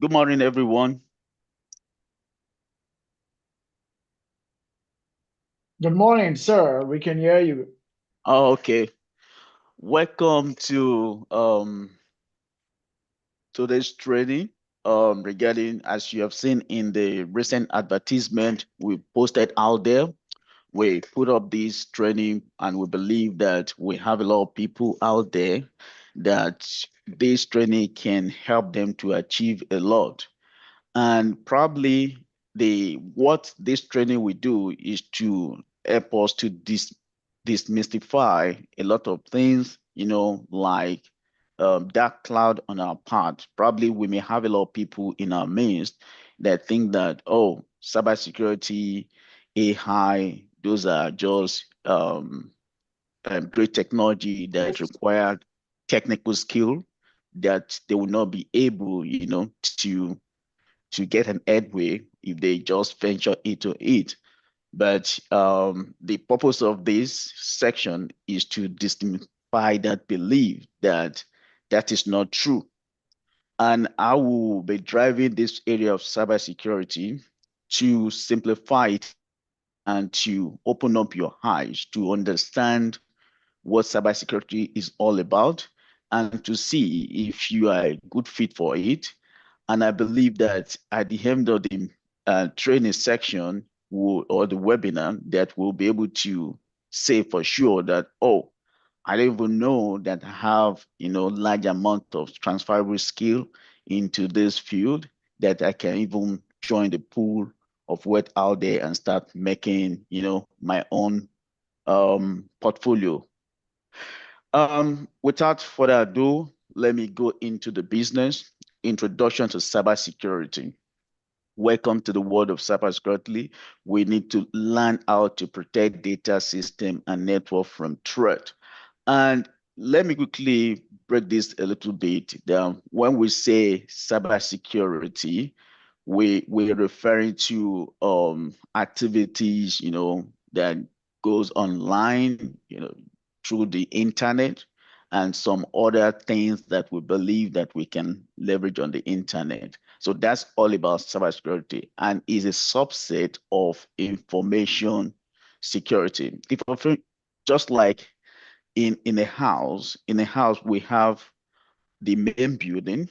Good morning, everyone. Good morning, sir. We can hear you. Oh, okay. Welcome to today's training regarding, as you have seen in the recent advertisement we posted out there. We put up this training and we believe that we have a lot of people out there that this training can help them to achieve a lot. And probably the what this training will do is to help us to demystify a lot of things, like dark cloud on our part. Probably we may have a lot of people in our midst that think that, oh, cybersecurity, AI, those are just great technology that require technical skill that they will not be able, to get an headway if they just venture into it. But the purpose of this section is to demystify that belief that that is not true. And I will be driving this area of cybersecurity to simplify it and to open up your eyes to understand what cybersecurity is all about and to see if you are a good fit for it. And I believe that at the end of the training section or the webinar, that we'll be able to say for sure that, oh, I don't even know that I have, large amount of transferable skill into this field that I can even join the pool of what out there and start making, my own portfolio. Without further ado, let me go into the business. Introduction to cybersecurity. Welcome to the world of cybersecurity. We need to learn how to protect data system and network from threat. And let me quickly break this a little bit down. When we say cybersecurity, we're referring to activities, that goes online, through the internet and some other things that we believe that we can leverage on the internet. So that's all about cybersecurity and is a subset of information security. Just like in a house we have the main building,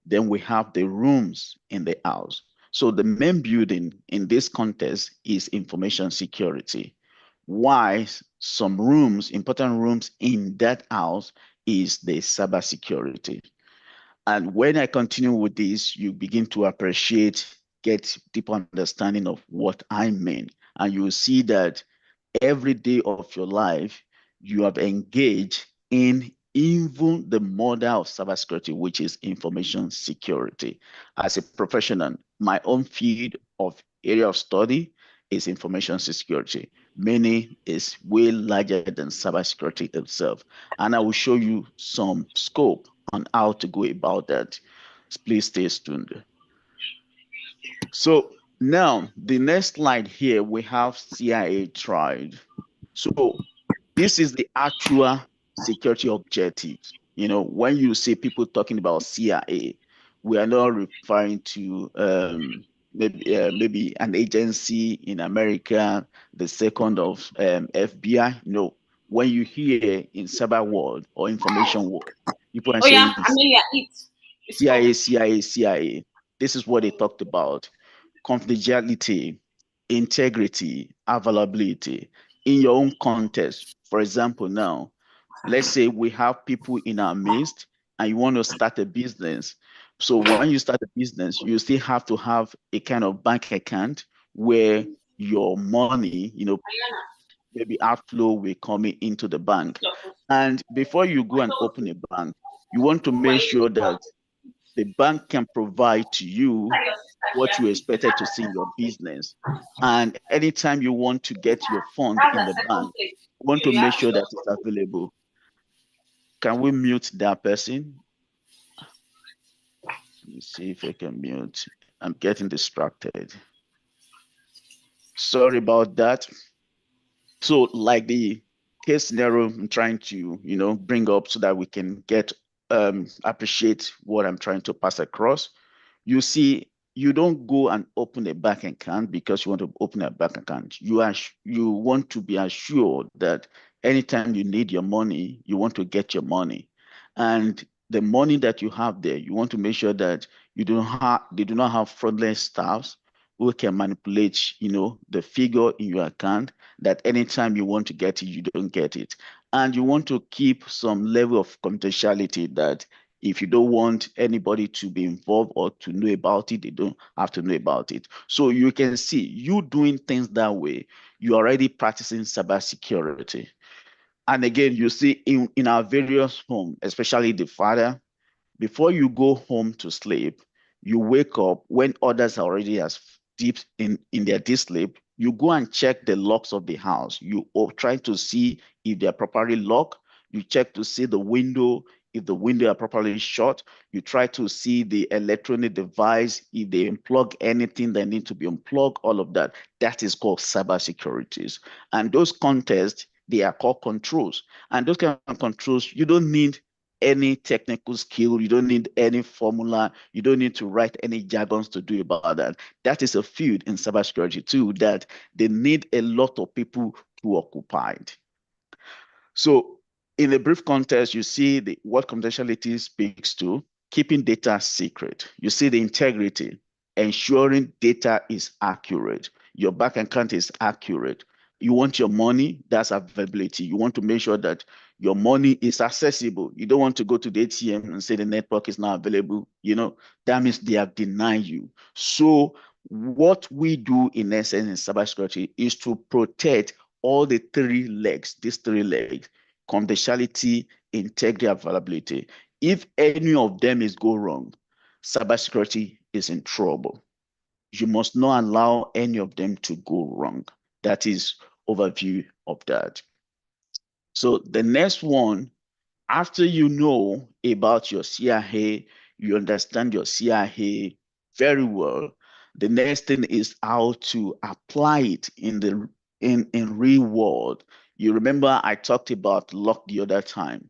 then we have the rooms in the house. So the main building in this context is information security. Why some rooms, important rooms in that house, is the cybersecurity. And when I continue with this, you begin to appreciate, get deeper understanding of what I mean. And you will see that every day of your life, you have engaged in even the mother of cybersecurity, which is information security. As a professional, my own field of area of study is information security. Many is way larger than cybersecurity itself. And I will show you some scope on how to go about that. Please stay tuned. So now the next slide here, we have CIA tried. So this is the actual security objectives. When you see people talking about CIA, we are not referring to maybe an agency in America, the second of FBI. No, when you hear in cyber world or information world, people are Oh yeah, saying Amelia, eat. It's CIA, cold. CIA, CIA. This is what they talked about: confidentiality, integrity, availability in your own context. For example, now, let's say we have people in our midst and you want to start a business. So when you start a business, you still have to have a kind of bank account where your money, maybe outflow will come into the bank. And before you go and open a bank, you want to make sure that the bank can provide to you what you expected to see in your business. And anytime you want to get your fund That's in the the second bank, plate. you want Okay, to you make have to sure that just. it's available. Can we mute that person? Let me see if I can mute. I'm getting distracted. Sorry about that. So, like the case scenario I'm trying to, bring up so that we can get appreciate what I'm trying to pass across. You see, you don't go and open a bank account because you want to open a bank account. You want to be assured that anytime you need your money, you want to get your money. And the money that you have there, you want to make sure that they do not have fraudulent staffs who can manipulate, the figure in your account, that anytime you want to get it, you don't get it. And you want to keep some level of confidentiality, that if you don't want anybody to be involved or to know about it, they don't have to know about it. So you can see, you doing things that way, you're already practicing cybersecurity. And again, you see in our various homes, especially the father, before you go home to sleep, you wake up when others are already as deep in their deep sleep. You go and check the locks of the house. You try to see if they're properly locked. You check to see the window, if the window are properly shut. You try to see the electronic device, if they unplug anything that need to be unplugged, all of that. That is called cybersecurity. And those contests, they are called controls. And those kind of controls, you don't need any technical skill. You don't need any formula. You don't need to write any jargons to do about that. That is a field in cybersecurity too that they need a lot of people to occupy. So in a brief context, you see what confidentiality speaks to: keeping data secret. You see the integrity, ensuring data is accurate. Your bank account is accurate. You want your money, that's availability. You want to make sure that your money is accessible. You don't want to go to the ATM and say the network is not available. That means they have denied you. So what we do in essence in cybersecurity is to protect all the three legs, these three legs: confidentiality, integrity, availability. If any of them is go wrong, cybersecurity is in trouble. You must not allow any of them to go wrong. That is overview of that. So the next one, after you know about your CIA, you understand your CIA very well. The next thing is how to apply it in real world. You remember I talked about luck the other time.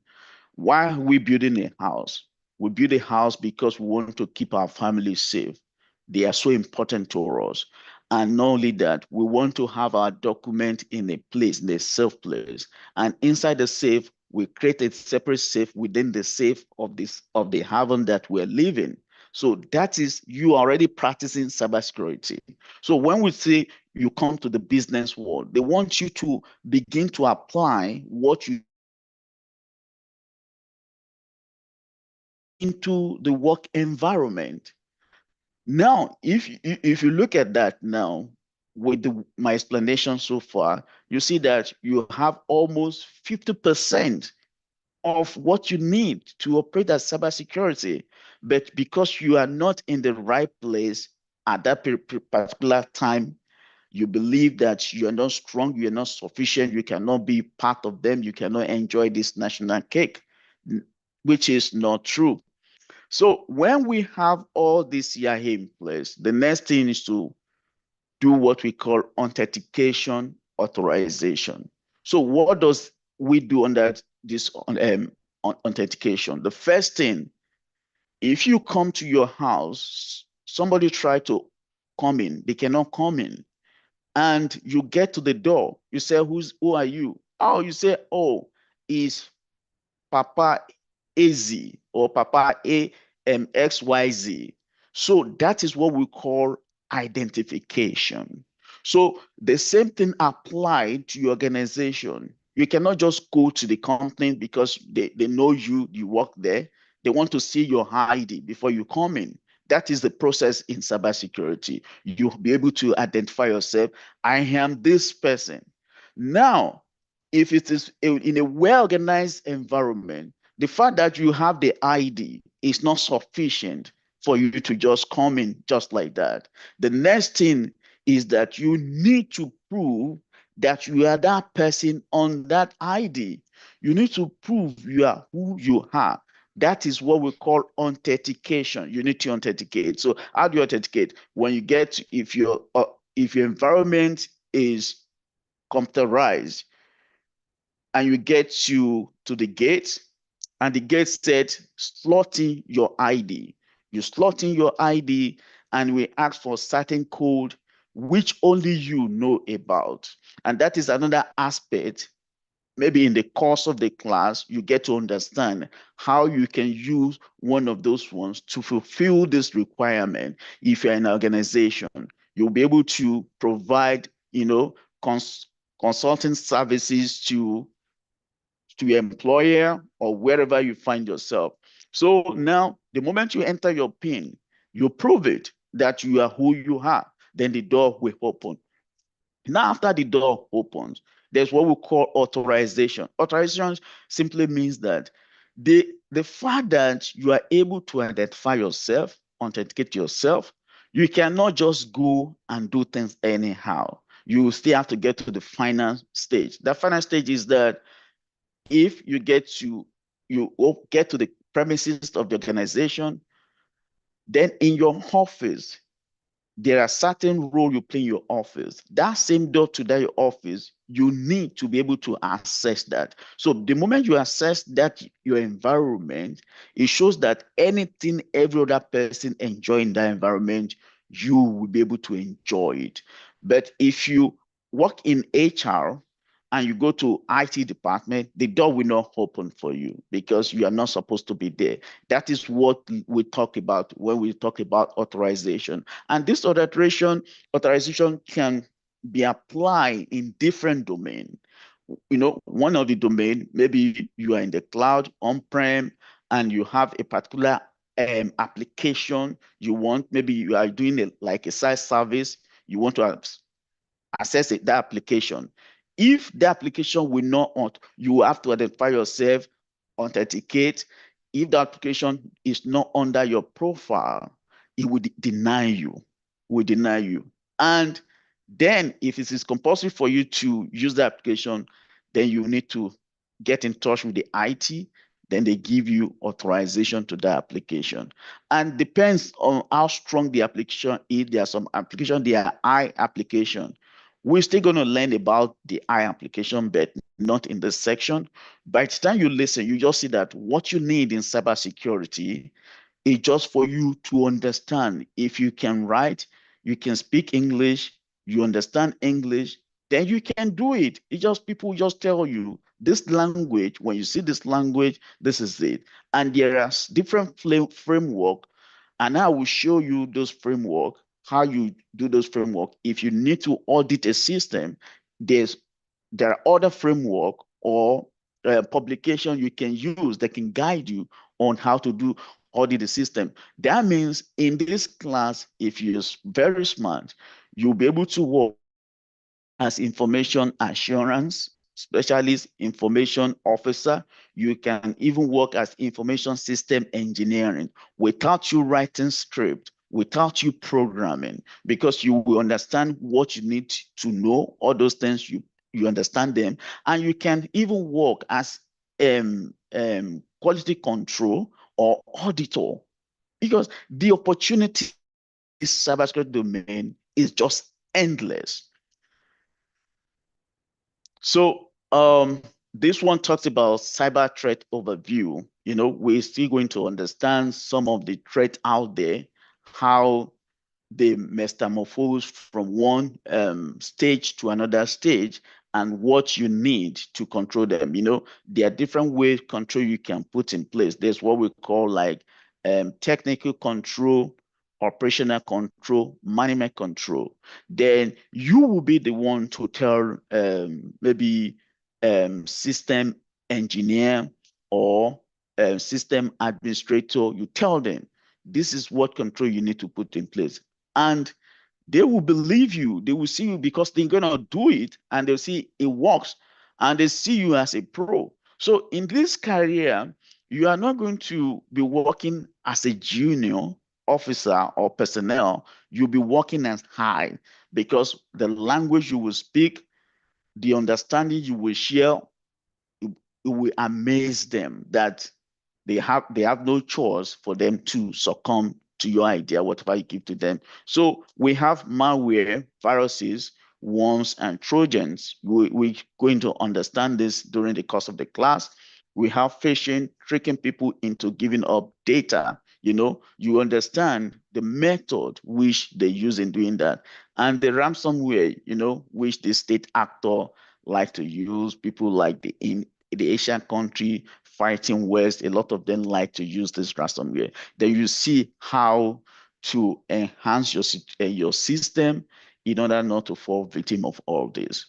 Why are we building a house? We build a house because we want to keep our family safe. They are so important to us. And not only that, we want to have our document in a place, in a safe place. And inside the safe, we create a separate safe within the safe of the haven that we're living. So that is, you are already practicing cybersecurity. So when we say you come to the business world, they want you to begin to apply what you into the work environment. Now, if you look at that now, with my explanation so far, you see that you have almost 50% of what you need to operate as cybersecurity. But because you are not in the right place at that particular time, you believe that you are not strong, you are not sufficient, you cannot be part of them, you cannot enjoy this national cake, which is not true. So when we have all this CIA in place, the next thing is to do what we call authentication authorization. So what does we do under this authentication? The first thing, if you come to your house, somebody try to come in, they cannot come in. And you get to the door, you say, who are you? Oh, you say, oh, is Papa AZ or Papa AMXYZ. So that is what we call identification. So the same thing applied to your organization. You cannot just go to the company because they know you work there. They want to see your ID before you come in. That is the process in cybersecurity. You'll be able to identify yourself. I am this person. Now, if it is in a well-organized environment, the fact that you have the ID is not sufficient for you to just come in just like that. The next thing is that you need to prove that you are that person on that ID. You need to prove you are who you are. That is what we call authentication. You need to authenticate. So how do you authenticate? When you get, if your environment is computerized, and you get to the gate, and the gate said slot in your ID. You slot in your ID and we ask for certain code which only you know about. And that is another aspect. Maybe in the course of the class, you get to understand how you can use one of those ones to fulfill this requirement. If you're an organization, you'll be able to provide, consulting services to your employer or wherever you find yourself. So now, the moment you enter your PIN, you prove it that you are who you are, then the door will open. Now, after the door opens, there's what we call authorization. Authorization simply means that the fact that you are able to identify yourself, authenticate yourself, you cannot just go and do things anyhow. You still have to get to the final stage. The final stage is that if you get to the premises of the organization, then in your office, there are certain role you play in your office. That same door to that your office, you need to be able to access that. So the moment you access that your environment, it shows that anything every other person enjoy in that environment, you will be able to enjoy it. But if you work in HR and you go to IT department, the door will not open for you because you are not supposed to be there. That is what we talk about when we talk about authorization. And this authorization can be applied in different domains. One of the domain, maybe you are in the cloud on-prem and you have a particular application you want, maybe you are doing like a site service, you want to access that application. If the application will not, you have to identify yourself, authenticate. If the application is not under your profile, it will deny you, And then if it is compulsory for you to use the application, then you need to get in touch with the IT, then they give you authorization to that application. And depends on how strong the application is. There are some applications, they are I application. We're still going to learn about the I application, but not in this section. By the time you listen, you just see that what you need in cybersecurity is just for you to understand. If you can write, you can speak English, you understand English, then you can do it. It just people just tell you this language, when you see this language, this is it. And there are different framework, and I will show you those framework, how you do those framework. If you need to audit a system, there are other framework or publication you can use that can guide you on how to do audit the system. That means in this class, if you're very smart, you'll be able to work as information assurance specialist, information officer. You can even work as information system engineering without you writing script, without you programming, because you will understand what you need to know, all those things you understand them, and you can even work as quality control or auditor, because the opportunity in this cybersecurity domain is just endless. So this one talks about cyber threat overview. We're still going to understand some of the threat out there, how they metamorphose from one stage to another stage, and what you need to control them. There are different ways control you can put in place. There's what we call like technical control, operational control, management control. Then you will be the one to tell maybe system engineer or system administrator, you tell them, this is what control you need to put in place. And they will believe you. They will see you because they're going to do it and they'll see it works and they see you as a pro. So in this career, you are not going to be working as a junior officer or personnel. You'll be working as high because the language you will speak, the understanding you will share, it will amaze them that they have no choice for them to succumb to your idea, whatever you give to them. So we have malware, viruses, worms, and Trojans. We're going to understand this during the course of the class. We have phishing, tricking people into giving up data. you understand the method which they use in doing that. And the ransomware, which the state actor like to use, people like in the Asian country fighting West, a lot of them like to use this ransomware. Then you see how to enhance your system in order not to fall victim of all this.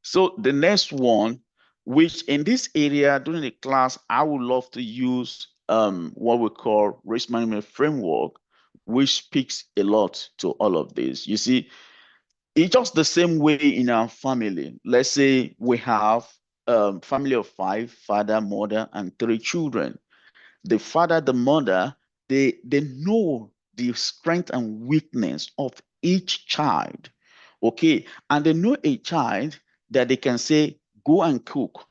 So the next one, which in this area during the class, I would love to use what we call risk management framework, which speaks a lot to all of this. You see, it's just the same way in our family. Let's say we have family of 5, father, mother, and 3 children. The father, the mother, they know the strength and weakness of each child. Okay. And they know a child that they can say, go and cook.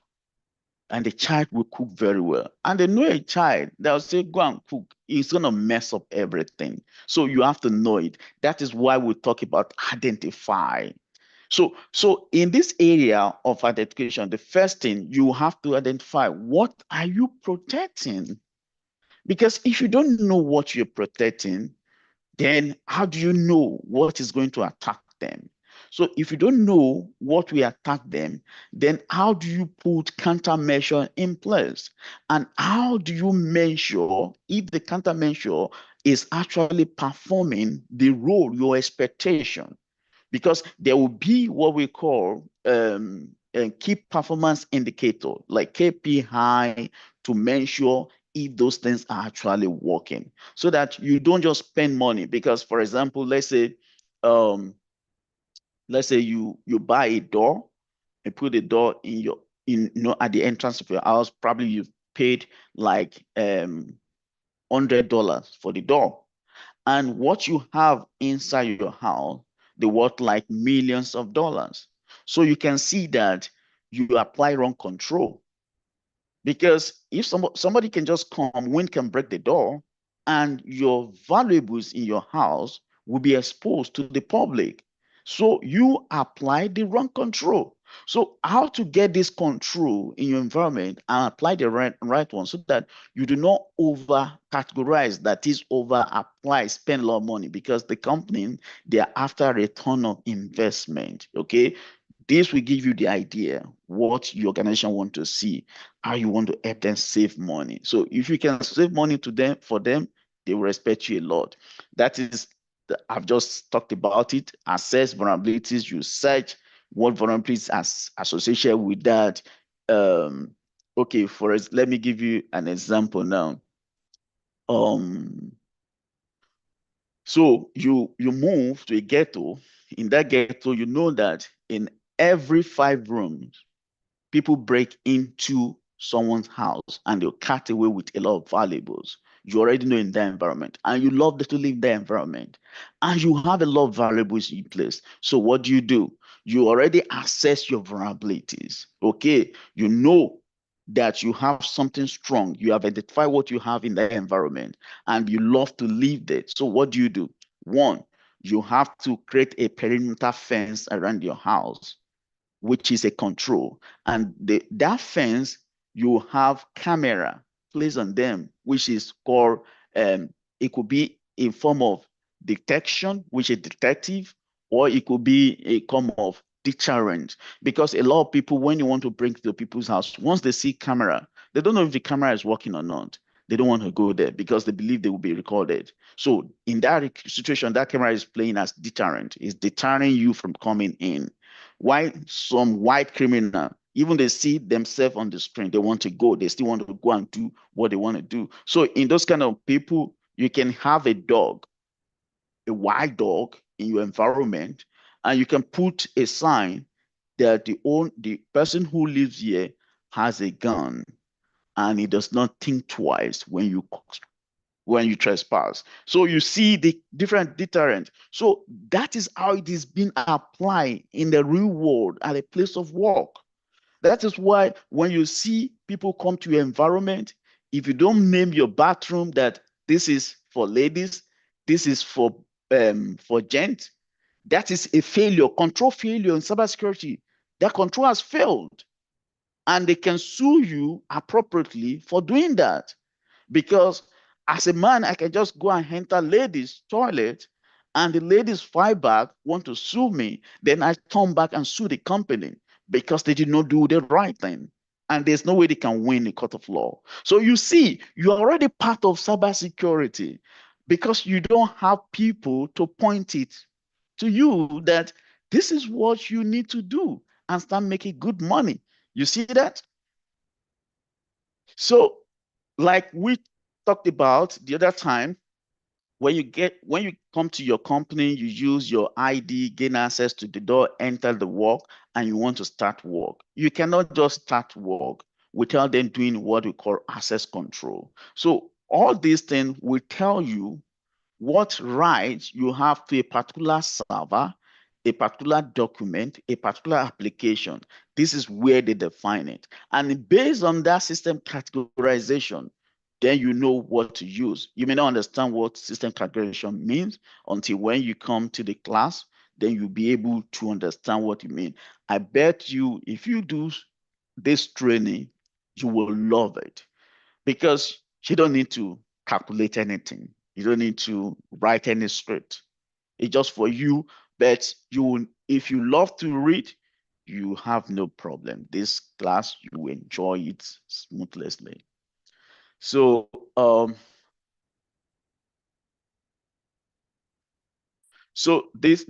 And the child will cook very well. And they know a child that will say, go and cook. It's going to mess up everything. So you have to know it. That is why we talk about identify. So in this area of identification, the first thing you have to identify, what are you protecting? Because if you don't know what you're protecting, then how do you know what is going to attack them? So if you don't know what will attack them, then how do you put countermeasure in place? And how do you measure if the countermeasure is actually performing the role, your expectation? Because there will be what we call a key performance indicator, like KPI, to measure if those things are actually working, so that you don't just spend money. Because, for example, um, let's say you buy a door and put a door at the entrance of your house. Probably you've paid like $100 for the door, and what you have inside your house, they worth like millions of dollars. So you can see that you apply wrong control. Because if somebody can just come, wind can break the door, and your valuables in your house will be exposed to the public. So you apply the wrong control. So how to get this control in your environment and apply the right one, so that you do not over categorize, that is over apply, spend a lot of money, because the company, they are after a return of investment. Okay. This will give you the idea what your organization want to see, how you want to help them save money. So if you can save money for them, they will respect you a lot. That is, I've just talked about it. Assess vulnerabilities. You search what vulnerabilities associated with that. Okay, let me give you an example now. So you move to a ghetto. In that ghetto, you know that in every 5 rooms, people break into someone's house and they'll cut away with a lot of valuables. You already know in that environment, and you love to live in that environment, and you have a lot of valuables in place. So what do? You already assess your vulnerabilities. Okay, you know that you have something strong. You have identified what you have in that environment, and you love to live there. So what do? One, you have to create a perimeter fence around your house, which is a control. And that fence, you have camera placed on them, which is called, it could be in form of detection, which is detective, or it could be a form of deterrent. Because a lot of people, when you want to break to people's house, once they see camera, they don't know if the camera is working or not. They don't want to go there because they believe they will be recorded. So in that situation, that camera is playing as deterrent. It's deterring you from coming in. Why some white criminal, even they see themselves on the screen, they want to go, they still want to go and do what they want to do. So in those kind of people, you can have a dog, a wild dog in your environment, and you can put a sign that the person who lives here has a gun, and he does not think twice when you trespass. So you see the different deterrent. So that is how it is being applied in the real world at a place of work. That is why when you see people come to your environment, if you don't name your bathroom that this is for ladies, this is for gents, that is a failure, control failure in cybersecurity. That control has failed, and they can sue you appropriately for doing that. Because As a man, I can just go and enter ladies' toilet and the ladies fight back, want to sue me. Then I turn back and sue the company because they did not do the right thing. And there's no way they can win the court of law. So you see, you're already part of cybersecurity because you don't have people to point it to you that this is what you need to do and start making good money. You see that? So, like we talked about the other time, when you come to your company, you use your ID, gain access to the door, enter the work, and you want to start work. You cannot just start work without them doing what we call access control. So all these things will tell you what rights you have to a particular server, a particular document, a particular application. This is where they define it. And based on that system categorization, then you know what to use. You may not understand what system categorization means until when you come to the class, then you'll be able to understand what it means. I bet you if you do this training, you will love it because you don't need to calculate anything. You don't need to write any script. It's just for you. But if you love to read, you have no problem. This class, you enjoy it smoothly. So, the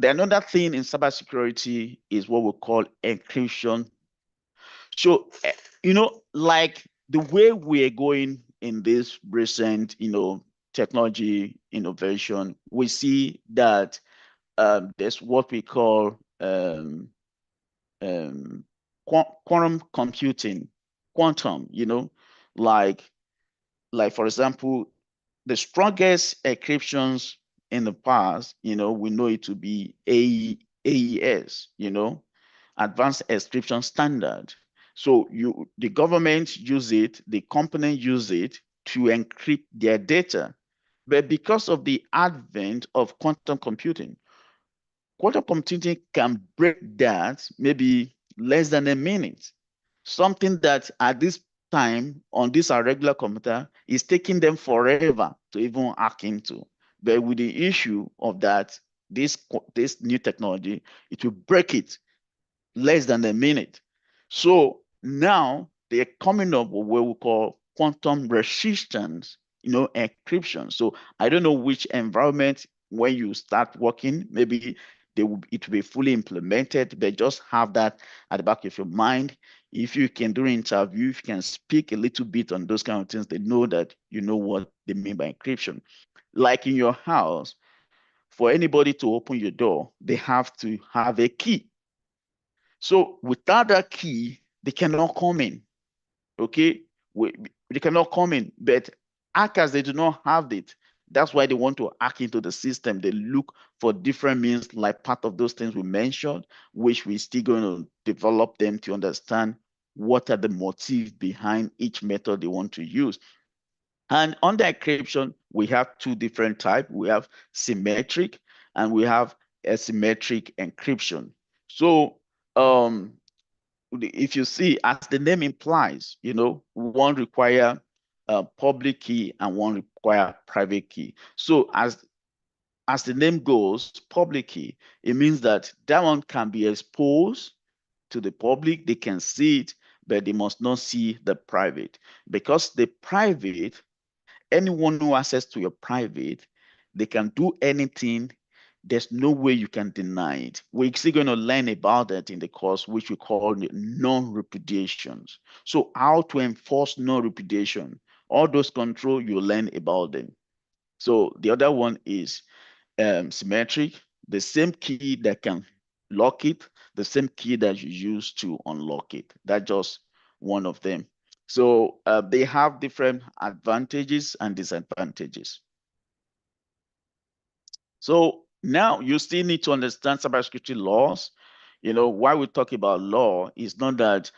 another thing in cybersecurity is what we call encryption. So, like the way we're going in this recent, technology innovation, we see that there's what we call um, quantum computing, quantum, like for example, the strongest encryptions in the past, we know it to be AES, Advanced Encryption Standard. So the government use it, the company use it to encrypt their data. But because of the advent of quantum computing can break that maybe less than a minute. Something that at this time on this regular computer is taking them forever to even hack into. But with the issue of that, this new technology, it will break it less than a minute. So now they're coming up with what we call quantum resistance, encryption. So I don't know which environment when you start working, maybe it will be fully implemented, but just have that at the back of your mind. If you can do an interview, if you can speak a little bit on those kind of things, they know that you know what they mean by encryption. Like in your house, for anybody to open your door, they have to have a key. So without that key, they cannot come in. Okay, they cannot come in. But hackers, they do not have it. That's why they want to hack into the system. They look for different means, like part of those things we mentioned, which we're still going to develop them to understand what are the motives behind each method they want to use. And under encryption, we have two different types. We have symmetric and we have asymmetric encryption. So if you see, as the name implies, one require a public key and one require private key. So as the name goes, public key, it means that one can be exposed to the public. They can see it, but they must not see the private, because the private, anyone who has access to your private, they can do anything. There's no way you can deny it. We're still going to learn about that in the course, which we call non-repudiations. So how to enforce non-repudiation, all those control, you learn about them. So the other one is symmetric, the same key that can lock it, the same key that you use to unlock it. That's just one of them. So they have different advantages and disadvantages. So now you still need to understand cybersecurity laws. Why we talk about law is not that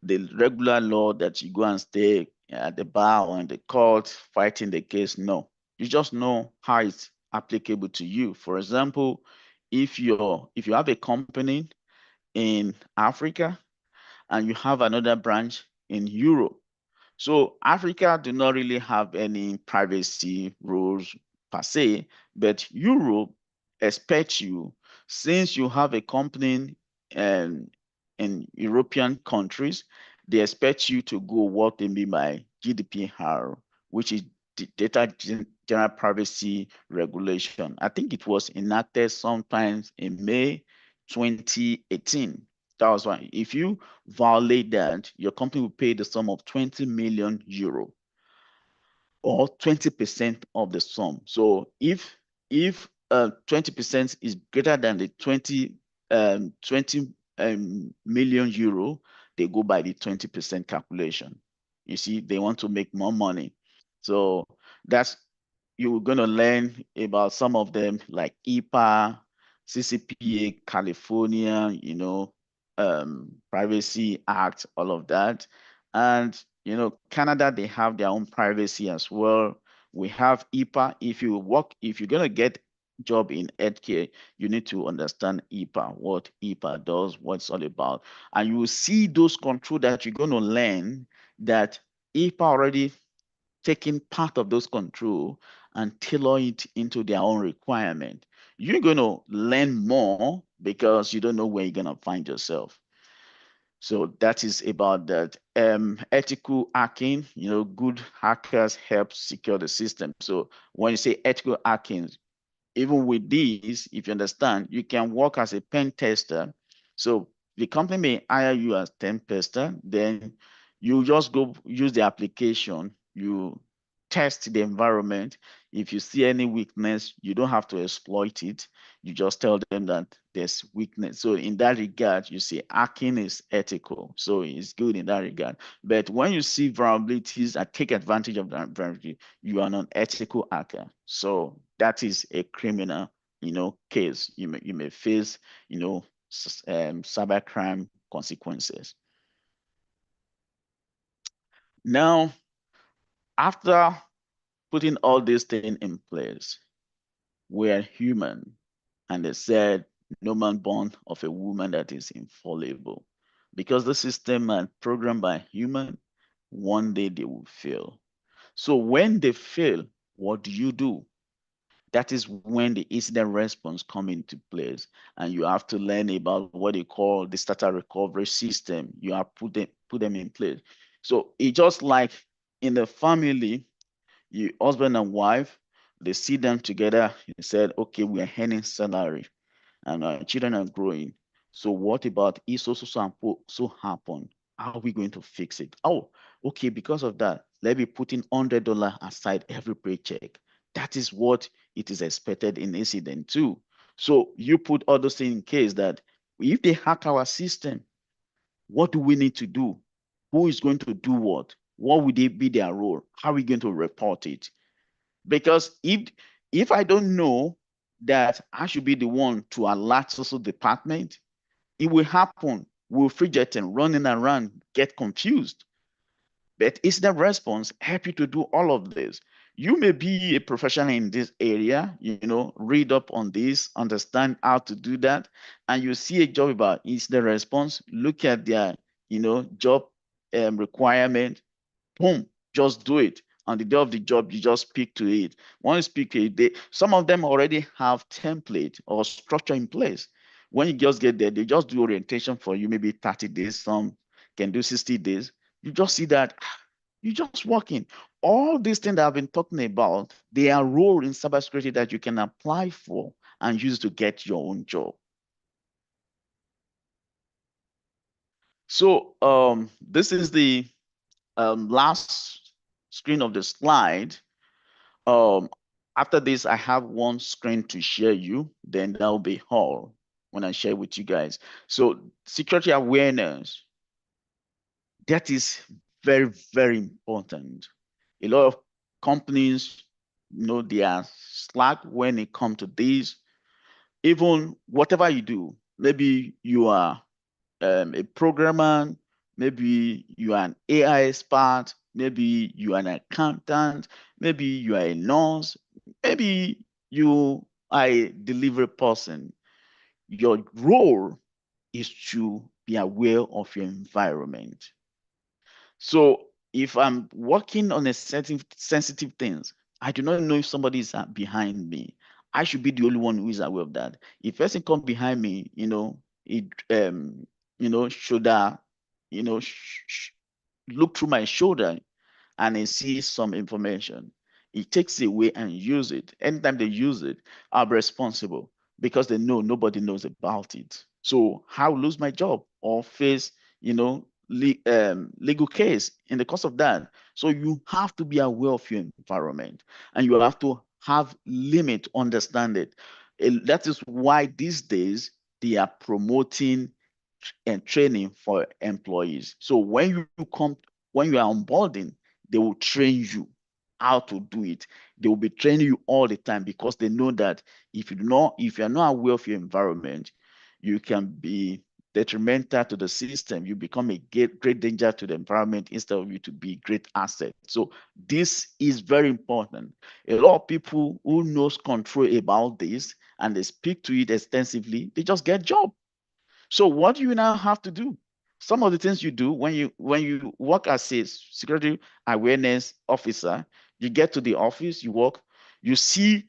the regular law that you go and stay at the bar or in the court fighting the case. No, you just know how it's applicable to you. For example, if you have a company in Africa and you have another branch in Europe, So Africa do not really have any privacy rules per se, but Europe expects you, since you have a company um, in European countries, they expect you to go what they mean by GDPR, which is Data General Privacy Regulation. I think it was enacted sometimes in May 2018. That was why. If you violate that, your company will pay the sum of 20 million euro or 20% of the sum. So if 20% is greater than the 20 million euro, they go by the 20% calculation. You see, they want to make more money. So that's, you're going to learn about some of them like EPA, CCPA, California, Privacy Act, all of that. And Canada, they have their own privacy as well. We have EPA. If you're gonna get job in healthcare, you need to understand EPA, what EPA does, what it's all about. And you will see those control that you're gonna learn, that EPA already taking part of those control and tailor it into their own requirement. You're gonna learn more because you don't know where you're gonna find yourself. So that is about that. Ethical hacking, good hackers help secure the system. So when you say ethical hacking, even with these, if you understand, you can work as a pen tester. So the company may hire you as pen tester, then you just go use the application, you test the environment. If you see any weakness, you don't have to exploit it. You just tell them that there's weakness. So in that regard, you see hacking is ethical. So it's good in that regard. But when you see vulnerabilities and take advantage of that vulnerability, you are an ethical hacker. So that is a criminal, case. You may face, cybercrime consequences. Now, after putting all these things in place, we are human, and they said, no man born of a woman that is infallible. Because the system are programmed by human, one day they will fail. So when they fail, what do? That is when the incident response come into place, and you have to learn about what they call the starter recovery system. You have put them in place. So it's just like in the family, you husband and wife, they sit them together and said, okay, we are earning salary and our children are growing. So what about if so happen? How are we going to fix it? Oh, okay, because of that, let me put in $100 aside every paycheck. That is what it is expected in incident too. So you put all those things in case that if they hack our system, what do we need to do? Who is going to do what? What would be their role? How are we going to report it? Because if I don't know that I should be the one to alert social department, it will happen. We'll fidgeting, running around, get confused. But incident response help you to do all of this. You may be a professional in this area, read up on this, understand how to do that, and you see a job about incident response, look at their, job requirement, boom, just do it. On the day of the job, you just speak to it. When you speak to it, some of them already have template or structure in place. When you just get there, they just do orientation for you, maybe 30 days, some can do 60 days. You just see that you're just working. All these things that I've been talking about, they are role in cybersecurity that you can apply for and use to get your own job. So this is the last screen of the slide. Um, After this, I have one screen to share you, then that'll be all when I share with you guys. So security awareness, that is very, very important. A lot of companies, they are slack when it comes to this. Even whatever you do, maybe you are a programmer, maybe you are an AI expert, maybe you are an accountant, maybe you are a nurse, maybe you are a delivery person. Your role is to be aware of your environment. So if I'm working on a certain sensitive things, I do not know if somebody is behind me. I should be the only one who is aware of that. If person come behind me, it should look through my shoulder and he sees some information, he takes it away and use it. Anytime they use it, I'll be responsible because they know nobody knows about it. So I'll lose my job or face, legal case in the course of that. So you have to be aware of your environment and you have to have limit, understand it. That is why these days they are promoting and training for employees. So when you are onboarding, they will train you how to do it. They will be training you all the time because they know that if you're not aware of your environment, you can be detrimental to the system. You become a great danger to the environment instead of you to be great asset. So this is very important. A lot of people who knows control about this and they speak to it extensively, they just get job. So what do you now have to do? Some of the things you do when you work as a security awareness officer, you get to the office, you work, you see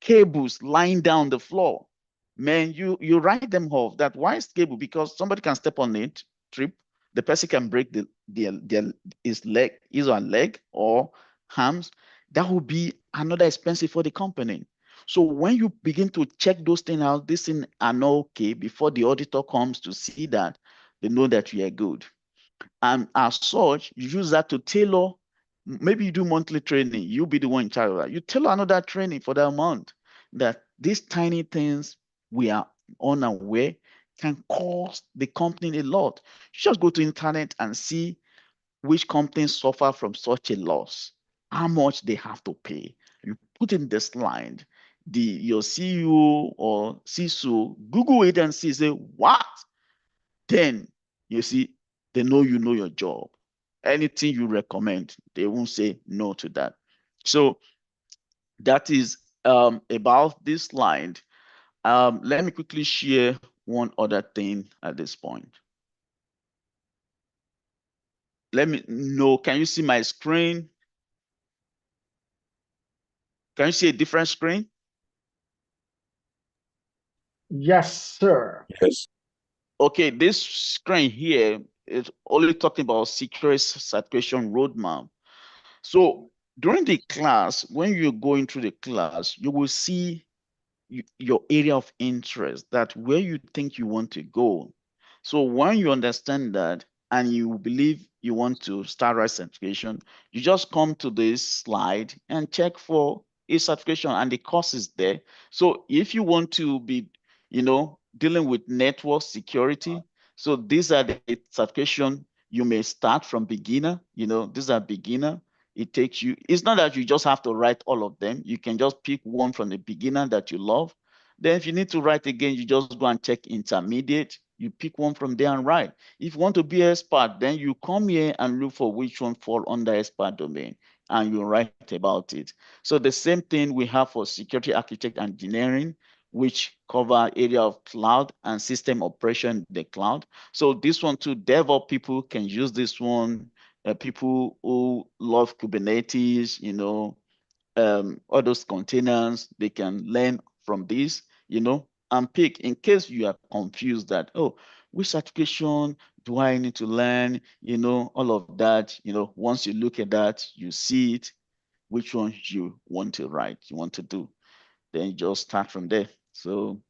cables lying down the floor. Man, you write them off. That why is cable? Because somebody can step on it, trip, the person can break his or her leg or arms. That would be another expensive for the company. So when you begin to check those things out, this thing are not okay before the auditor comes to see that, they know that you are good. And as such, you use that to tailor. Maybe you do monthly training, you'll be the one in charge of that. You tailor another training for that month. That these tiny things we are unaware can cost the company a lot. You just go to internet and see which companies suffer from such a loss, how much they have to pay. You put in the slide, your CEO or CISO, Google it and see, say, what? Then you see, they know you know your job. Anything you recommend, they won't say no to that. So that is about this slide. Let me quickly share one other thing at this point. Let me know, can you see my screen? Can you see a different screen? Yes, sir. Yes. Okay, this screen here is only talking about secret certification roadmap. So during the class, when you're going through the class, you will see your area of interest, that where you think you want to go. So when you understand that and you believe you want to start right certification, you just come to this slide and check for a certification and the course is there. So if you want to be, dealing with network security, so these are the certification you may start from beginner, these are beginner. It takes you, it's not that you just have to write all of them. You can just pick one from the beginner that you love. Then if you need to write again, you just go and check intermediate. You pick one from there and write. If you want to be an expert, then you come here and look for which one fall under expert domain and you write about it. So the same thing we have for security architect engineering, which cover area of cloud and system operation in the cloud. So this one too, DevOps people can use this one. People who love Kubernetes, all those containers, they can learn from this, and pick in case you are confused that, oh, which certification do I need to learn? All of that, once you look at that, you see it, which one you want to write, you want to do, then you just start from there. So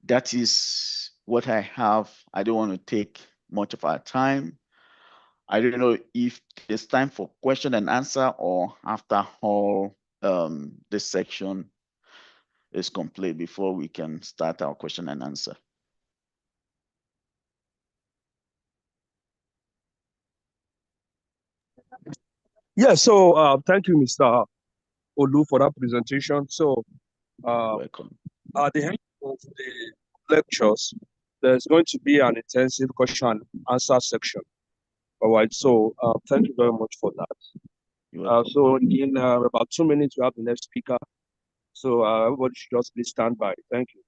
that is what I have. I don't want to take much of our time. I don't know if it's time for question and answer or after all this section is complete before we can start our question and answer. Yeah, so thank you, Mr. Olu, for that presentation. So Welcome. at the end of the lectures, there's going to be an intensive question and answer section. All right, so thank you very much for that. You're welcome. So in about 2 minutes, we have the next speaker. So everybody should just please stand by. Thank you.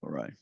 All right.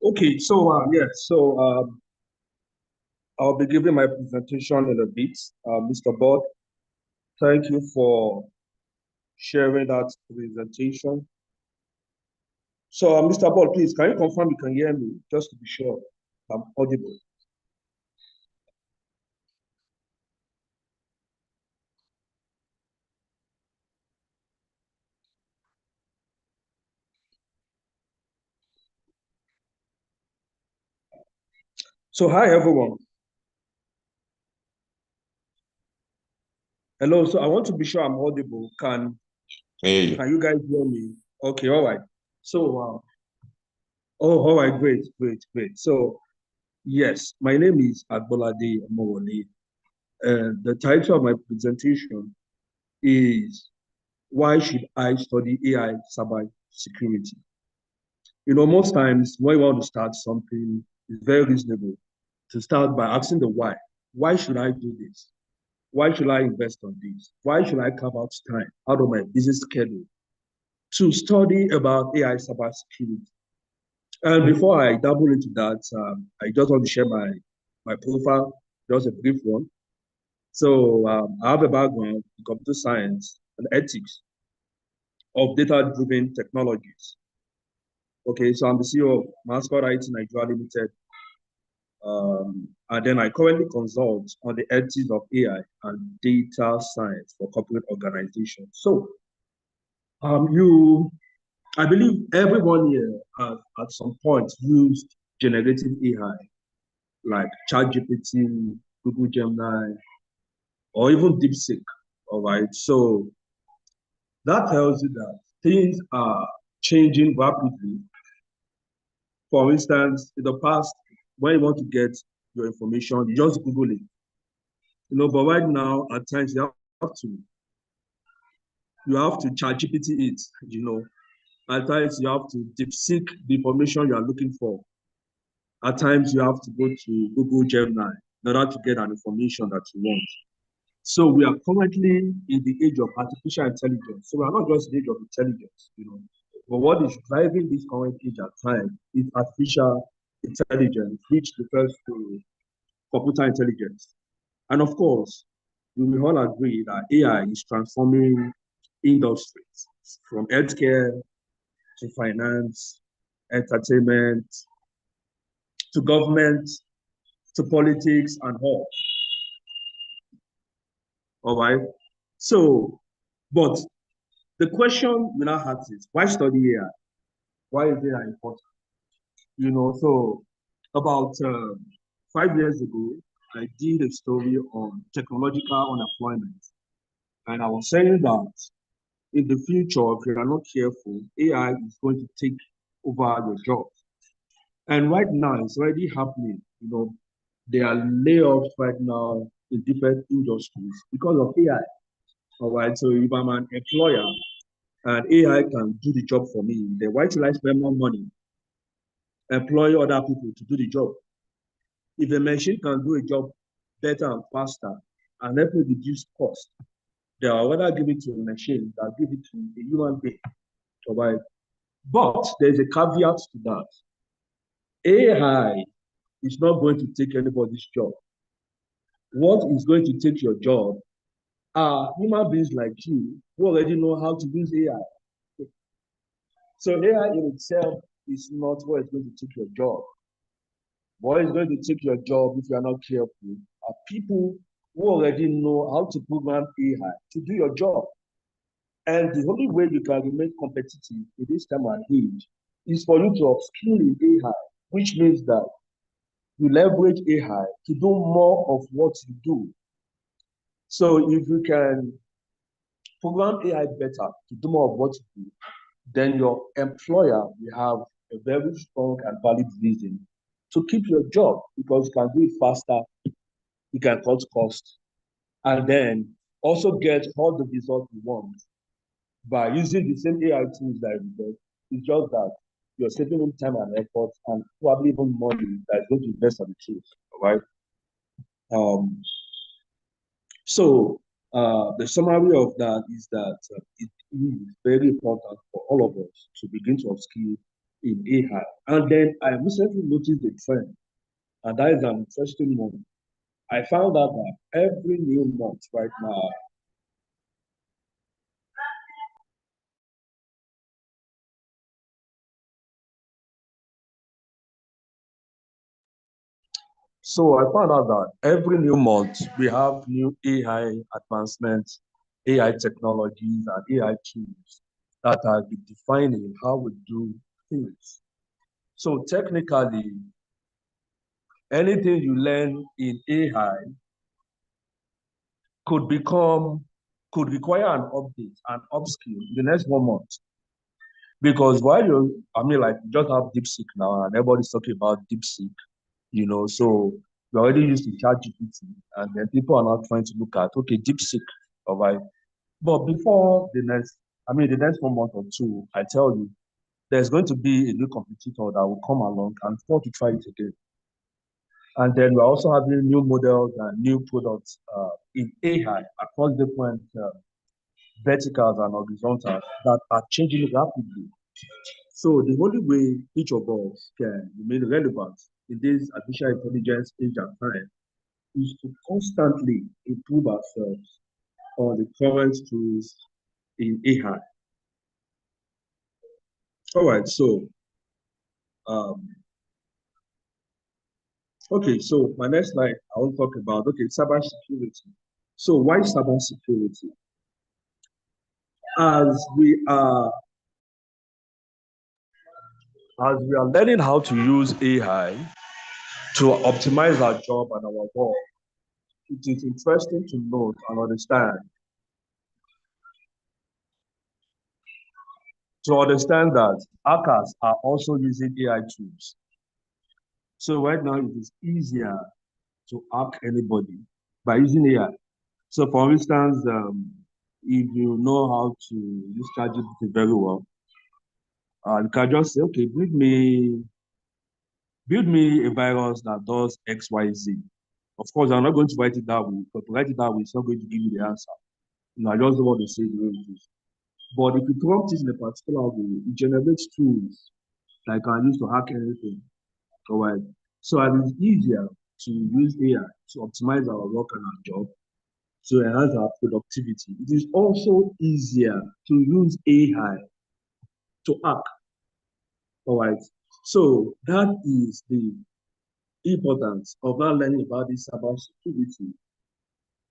Okay, so I'll be giving my presentation in a bit. Mr. Board, thank you for sharing that presentation. So, Mr. Board, please, can you confirm you can hear me, just to be sure I'm audible? So, hi, everyone. Hello, so I want to be sure I'm audible. Can you guys hear me? Okay, all right. So, all right, great. So, yes, my name is Agbolade Omowole. The title of my presentation is Why Should I Study AI Cybersecurity? You know, most times when you want to start something, it's very reasonable to start by asking the why. Why should I do this? Why should I invest on this? Why should I carve out time out of my busy schedule to study about AI cybersecurity? And before I dabble into that, I just want to share my profile, just a brief one. So I have a background in computer science and ethics of data-driven technologies. Okay, so I'm the CEO of Mascot IT Nigeria Limited. And then I currently consult on the ethics of AI and data science for corporate organizations. So I believe everyone here has at some point used generative AI like ChatGPT, Google Gemini, or even DeepSeek. All right. So that tells you that things are changing rapidly. For instance, in the past, when you want to get your information, you just Google it. You know, but right now, at times you have to ChatGPT it, you know. At times you have to DeepSeek the information you are looking for. At times you have to go to Google Gemini in order to get an information that you want. So we are currently in the age of artificial intelligence. So we are not just in the age of intelligence, you know. But what is driving this current age at times is artificial intelligence, which refers to computer intelligence. And of course, we will all agree that AI is transforming industries from healthcare to finance, entertainment, to government, to politics, and all. All right. So, but the question we now have is why study AI? Why is AI important? You know, so about 5 years ago, I did a story on technological unemployment. And I was saying that in the future, if you are not careful, AI is going to take over your job. And right now, it's already happening. You know, there are layoffs right now in different industries because of AI. All right. So if I'm an employer and AI can do the job for me, then why should I spend more money, employ other people to do the job? If a machine can do a job better and faster and help me reduce cost, then I'd rather give it to a machine than give it to a human being. All right. But there's a caveat to that. AI is not going to take anybody's job. What is going to take your job are human beings like you who already know how to use AI. So AI in itself is not what is going to take your job. What is going to take your job if you are not careful are people who already know how to program AI to do your job. And the only way you can remain competitive in this time and age is for you to upskill in AI, which means that you leverage AI to do more of what you do. So if you can program AI better to do more of what you do, then your employer will have a very strong and valid reason to keep your job because you can do it faster, you can cut costs, and then also get all the results you want by using the same AI tools that you get. It's just that you're saving them time and effort and probably even money that is going to invest on the tools, all right? Um, so the summary of that is that it is very important for all of us to begin to upskill in AI. And then I recently noticed a trend, and that is an interesting one. I found out that every new month right now, so I found out that every new month we have new AI advancements, AI technologies, and AI tools that are defining how we do things. So technically, anything you learn in AI could require an update, an upskill in the next 1 month. Because while like you just have DeepSeek now, and everybody's talking about DeepSeek, so we're already used to ChatGPT, and then people are now trying to look at, okay, DeepSeek, all right. But before the next 1 month or two, I tell you, there's going to be a new competitor that will come along and want to try it again. And then we're also having new models and new products in AI across different verticals and horizontals that are changing rapidly. So the only way each of us can remain relevant in this artificial intelligence age and time is to constantly improve ourselves on the current tools in AI. All right, so um, okay, so my next slide I will talk about cybersecurity. So why cybersecurity? As we are as we are learning how to use AI to optimize our job and our work, it is interesting to note and understand that hackers are also using AI tools. So right now it is easier to hack anybody by using AI. So for instance, if you know how to use ChatGPT very well, you can just say, okay, build me a virus that does X, Y, Z. Of course, I'm not going to write it that way, but to write it that way, it's not going to give you the answer. I just don't want to say the way it is. But if you prompt it in a particular way, it generates tools that can use to hack anything. All right. So it is easier to use AI to optimize our work and our job, to enhance our productivity. It is also easier to use AI to hack. All right. So that is the importance of not learning about this cybersecurity.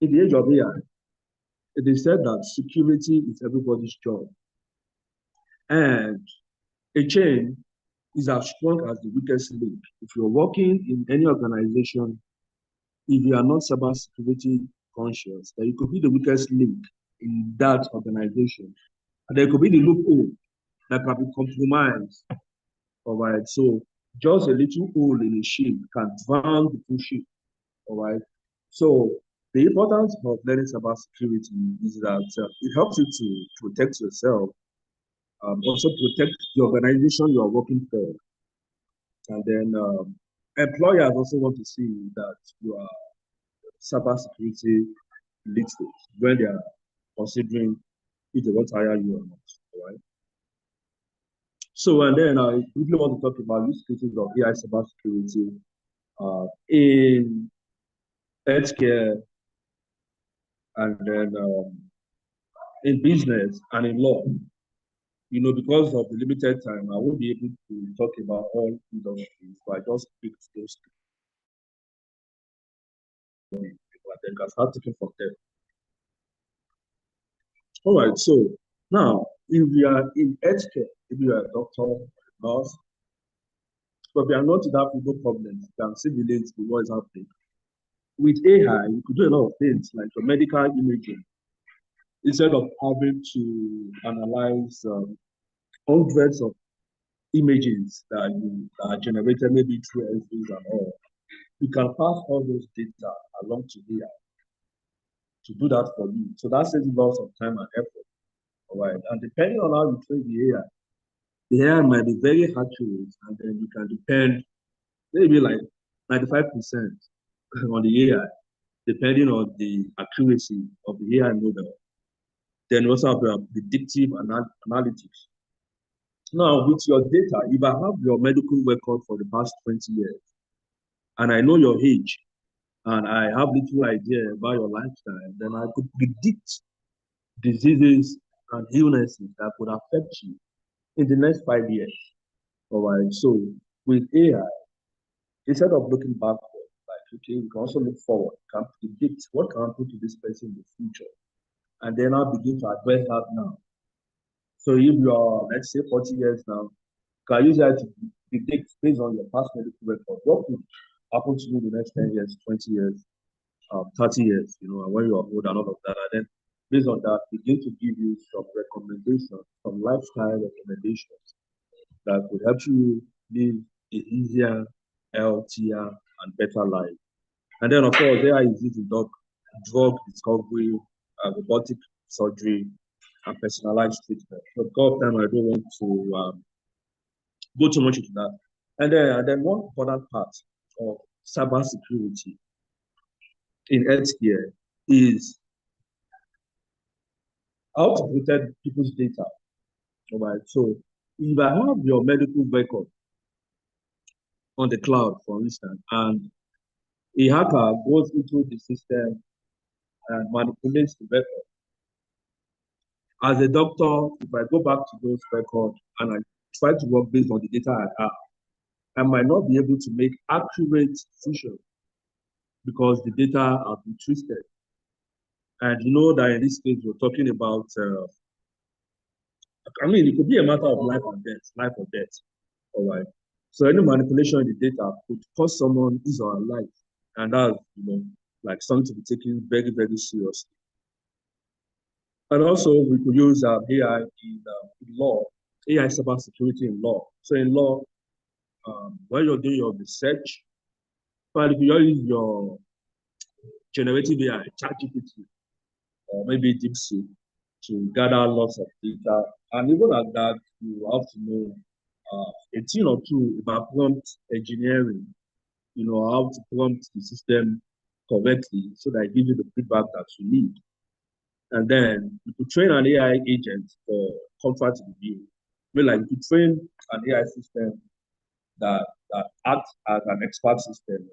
In the age of AI, it is said that security is everybody's job. And a chain is as strong as the weakest link. If you're working in any organization, if you are not cybersecurity conscious, then you could be the weakest link in that organization. And there could be the loophole that can be compromised. All right. So just a little hole in a ship can drown the full ship. All right. So the importance of learning cybersecurity is that it helps you to protect yourself, also protect the organization you are working for. And then employers also want to see that you are cybersecurity literate when they are considering if they want to hire you or not. All right. So, and then I really want to talk about use cases of AI cybersecurity in healthcare, and then in business and in law. Because of the limited time, I won't be able to talk about all industries, but I just picked those people and then can start taking from them. All right, so now, if we are in healthcare, if you are a doctor, nurse, but we are not in that no problem, you can simulate what is happening. With AI, you could do a lot of things like your medical imaging. Instead of having to analyze hundreds of images that are generated maybe through entries and all, you can pass all those data along to AI to do that for you. So that saves lots of time and effort. All right. And depending on how you train the AI might be very accurate, and then you can depend maybe like 95% on the AI, depending on the accuracy of the AI model. Then also have predictive analytics. Now, with your data, if I have your medical record for the past 20 years, and I know your age, and I have little idea about your lifestyle, then I could predict diseases and illnesses that could affect you in the next 5 years. All right. So with AI, instead of looking backward, like okay, we can also look forward, can predict what can happen to this person in the future, and then I'll begin to address that now. So if you are, let's say, 40 years now, can use that to predict based on your past medical record what could happen to you in the next 10 years, 20 years, 30 years, you know, and when you are old and all of that. And then based on that, begin to give you some recommendations, some lifestyle recommendations that could help you live an easier, healthier, and better life. And then, of course, AI is used in drug discovery, robotic surgery, and personalized treatment. So, of time, I don't want to go too much into that. And then one important part of cybersecurity in healthcare is how to protect people's data. All right. So if I have your medical record on the cloud, for instance, and a hacker goes into the system and manipulates the record, as a doctor, if I go back to those records and I try to work based on the data I have, I might not be able to make accurate decisions because the data have been twisted. And you know that in this case, we're talking about, it could be a matter of life or death. All right. So any manipulation in the data could cost someone his or her life. And that's, like something to be taken very, very seriously. And also, we could use AI in law, AI cybersecurity in law. So in law, when you're doing your research, but if you use your generative AI, ChatGPT, or maybe DeepSeek, to gather lots of data, and even at that, you have to know a thing or two about prompt engineering, how to prompt the system correctly so that it gives you the feedback that you need. And then you could train an AI agent for contract review. Like you could train an AI system that acts as an expert system,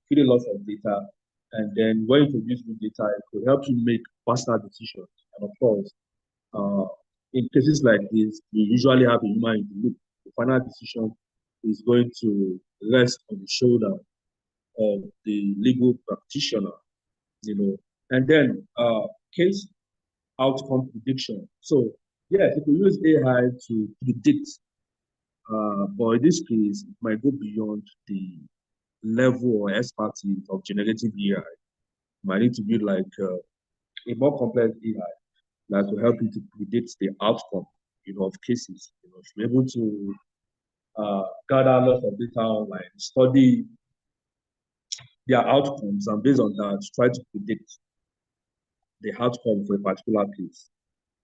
feeding lots of data. And then when you produce new data, it could help you make faster decisions. And of course, in cases like this, we usually have a human in the loop. The final decision is going to rest on the shoulder of the legal practitioner, and then case outcome prediction. So yes, you can use AI to predict, but in this case, it might go beyond the level or expertise of generative AI. You might need to build like a more complex AI that will help you to predict the outcome, of cases. To be able to gather lots of data online, study their outcomes, and based on that, try to predict the outcome for a particular case.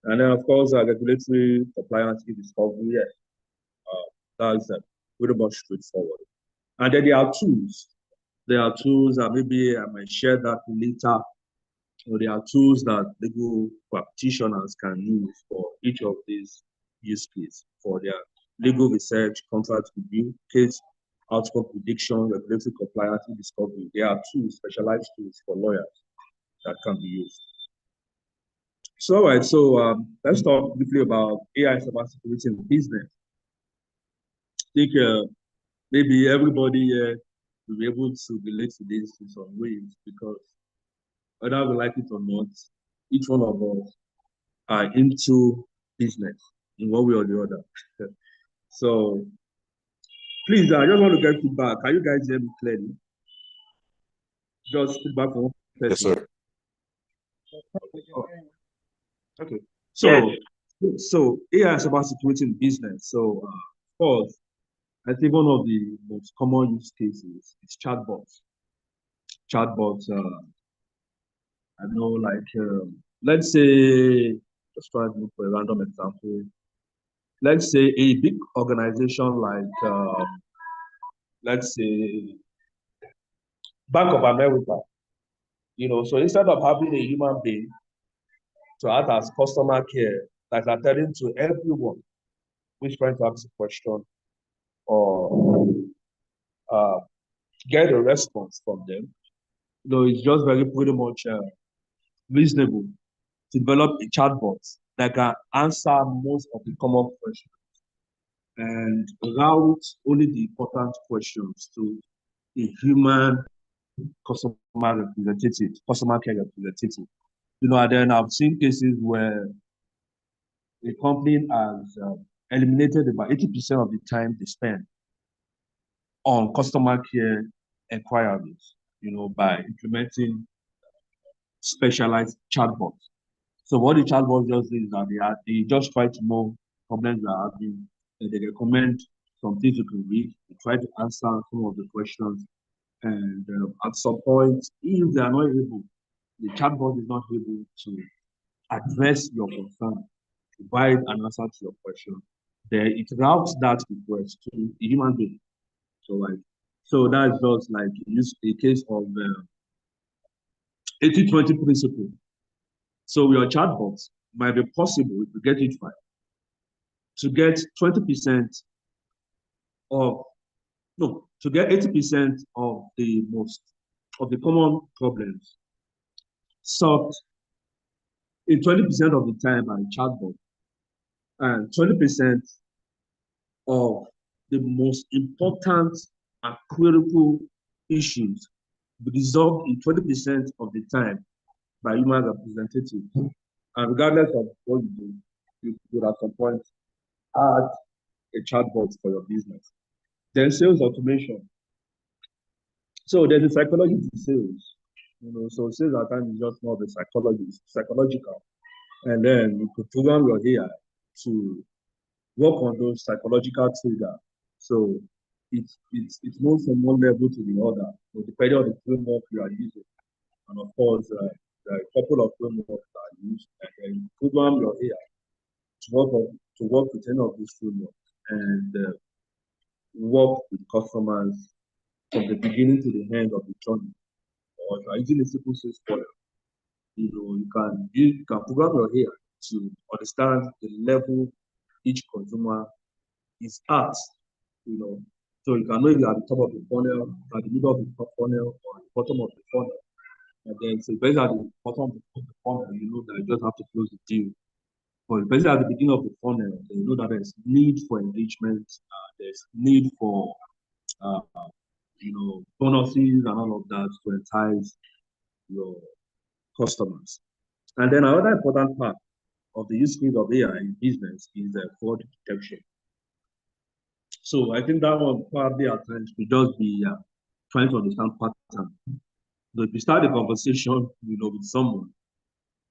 And then, of course, regulatory compliance is discovery. Yeah, that's pretty much straightforward. And then there are tools. There are tools that maybe I might share that later. Or there are tools that legal practitioners can use for each of these use cases for their legal research, contract review, case outcome prediction, regulatory compliance, and discovery. There are tools, specialized tools for lawyers that can be used. So, all right, so let's talk briefly about AI cybersecurity in business. I think maybe everybody here will be able to relate to this in some ways because whether we like it or not, each one of us are into business in one way or the other. So, please, I just want to get feedback. Can you guys hear me clearly? Just feedback from one person. Yes, sir. Oh. Okay. So, so AI cybersecurity in business. So, of course, I think one of the most common use cases is chatbots. Chatbots, I know, like, let's say, just try to look for a random example. Let's say a big organization like, let's say, Bank of America. So instead of having a human being to act as customer care, like attending to everyone, who is trying to ask a question or get a response from them, it's just very pretty much reasonable to develop a chatbot that can answer most of the common questions and route only the important questions to a human customer representative, customer care representative. And then I've seen cases where a company has eliminated about 80% of the time they spend on customer care inquiries, by implementing specialized chatbots. So what the chatbot does is that they just try to know problems they are having, and they recommend some things you can read, they try to answer some of the questions, and at some point, if they are not able, the chatbot is not able to address your concern, provide an answer to your question, then it routes that request to a human being. So that's just like a case of 80-20 principle. So your chatbots might be possible if you get it right to get 20% to get 80% of the common problems solved in 20% of the time by chatbot, and 20% of the most important and critical issues resolved in 20% of the time by human representatives. And regardless of what you do, you could at some point add a chatbot for your business. Then sales automation. So there's a psychology to sales. So sales at times is just more of a psychological. And then you could program your AI to work on those psychological triggers. So it moves from one level to the other, depending on the framework you are using. And of course, there are a couple of frameworks that are used, and then program your AI to work with any of these frameworks and work with customers from the beginning to the end of the journey. Or if you are using a simple sales funnel, you can program your AI to understand the level each consumer is at. So you can know if you're at the top of the funnel, at the middle of the funnel, or at the bottom of the funnel. And then so based at the bottom of the funnel, you know that you just have to close the deal. But basically at the beginning of the funnel, you know that there's need for engagement, there's need for bonuses and all of that to entice your customers. And then another important part of the use case of AI in business is fraud detection. So I think that one probably at times we just be trying to understand pattern. So if you start a conversation, with someone,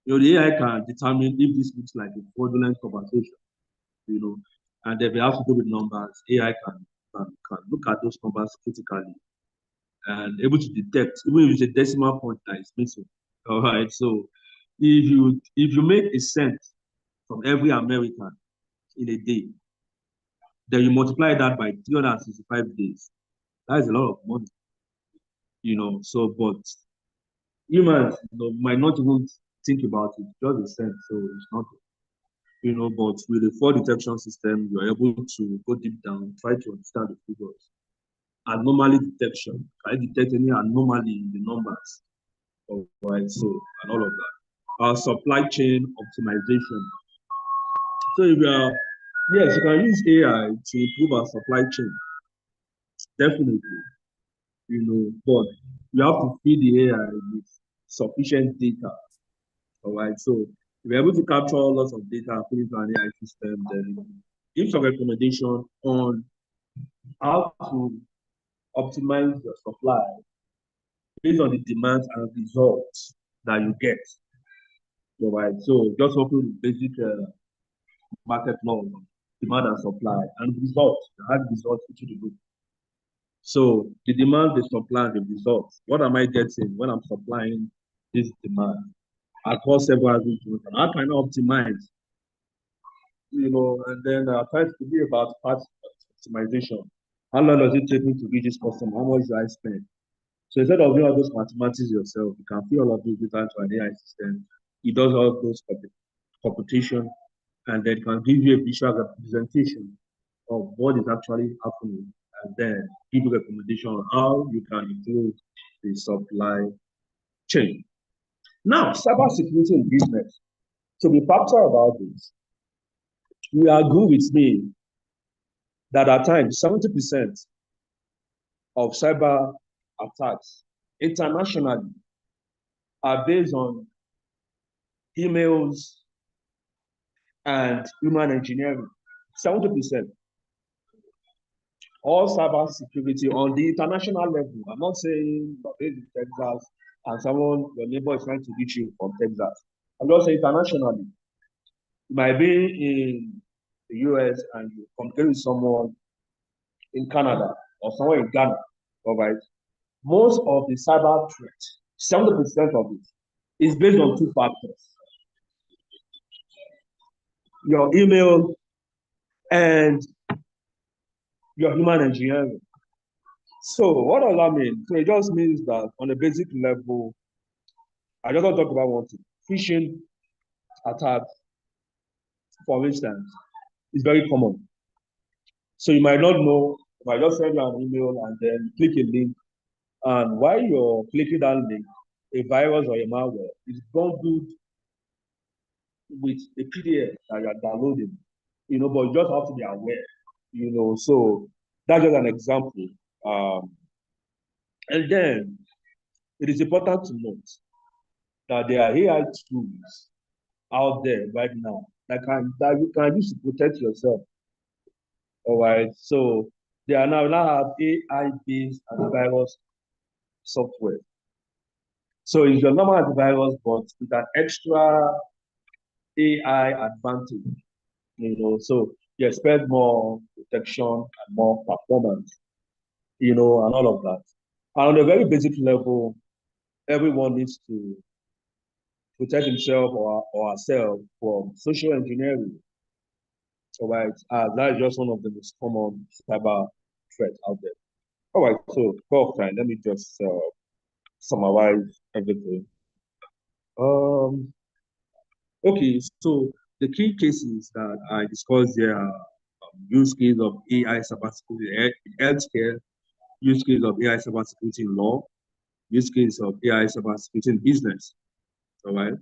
the AI can determine if this looks like a fraudulent conversation, and if it has to do with numbers, AI can look at those numbers critically and able to detect, even if it's a decimal point that is missing. All right. So if you make a cent from every American in a day, then you multiply that by 365 days. That is a lot of money. So but humans might not even think about it, just a cent, so it's not. But with the fraud detection system, you're able to go deep down, try to understand the figures. Anomaly detection, can I detect any anomaly in the numbers? All right, so, and all of that. Supply chain optimization. So yes, you can use AI to improve our supply chain. Definitely, but you have to feed the AI with sufficient data. All right, so if you're able to capture lots of data and put it into an AI system, then give some recommendation on how to optimize your supply based on the demands and results that you get. All right, so just working with basic market law, demand and supply, and results. Add results into the group. So the demand, the supply, the results. What am I getting when I'm supplying this demand across several regions? And how can I optimize? And then try to be about part optimization. How long does it take me to reach this customer? How much do I spend? So instead of doing all those mathematics yourself, you can feed all of these data into an AI system. It does all those computation, and then can give you a visual representation of what is actually happening, and then give you a recommendation on how you can improve the supply chain. Now, cybersecurity in business. To be factual about this, we agree with me that at times 70% of cyber attacks internationally are based on emails and human engineering. 70%. All cyber security on the international level. I'm not saying based in Texas and your neighbor is trying to reach you from Texas. I'm just saying internationally. You might be in the US and you compare with someone in Canada or someone in Ghana. All right. Most of the cyber threat, 70% of it, is based on two factors: your email and your human engineering. So what does that mean? So it just means that on a basic level, I just want to talk about one thing. Phishing attacks, for instance, is very common. So you might not know, you might just send you an email and then click a link. And while you're clicking that link, a virus or a malware is bundled with a PDF that you're downloading, but you just have to be aware, so that's just an example. And then it is important to note that there are AI tools out there right now that you can use to protect yourself. All right. So they are now have AI-based antivirus software. So it's your normal antivirus, but with an extra AI advantage. So you expect more protection and more performance, and all of that. And on a very basic level, everyone needs to protect himself or herself from social engineering. All right, that is just one of the most common cyber threats out there. All right, so for time, let me just summarize everything. Okay, so the key cases that I discussed here are use case of AI cybersecurity in healthcare, use case of AI cybersecurity in law, use case of AI cybersecurity in business. All right.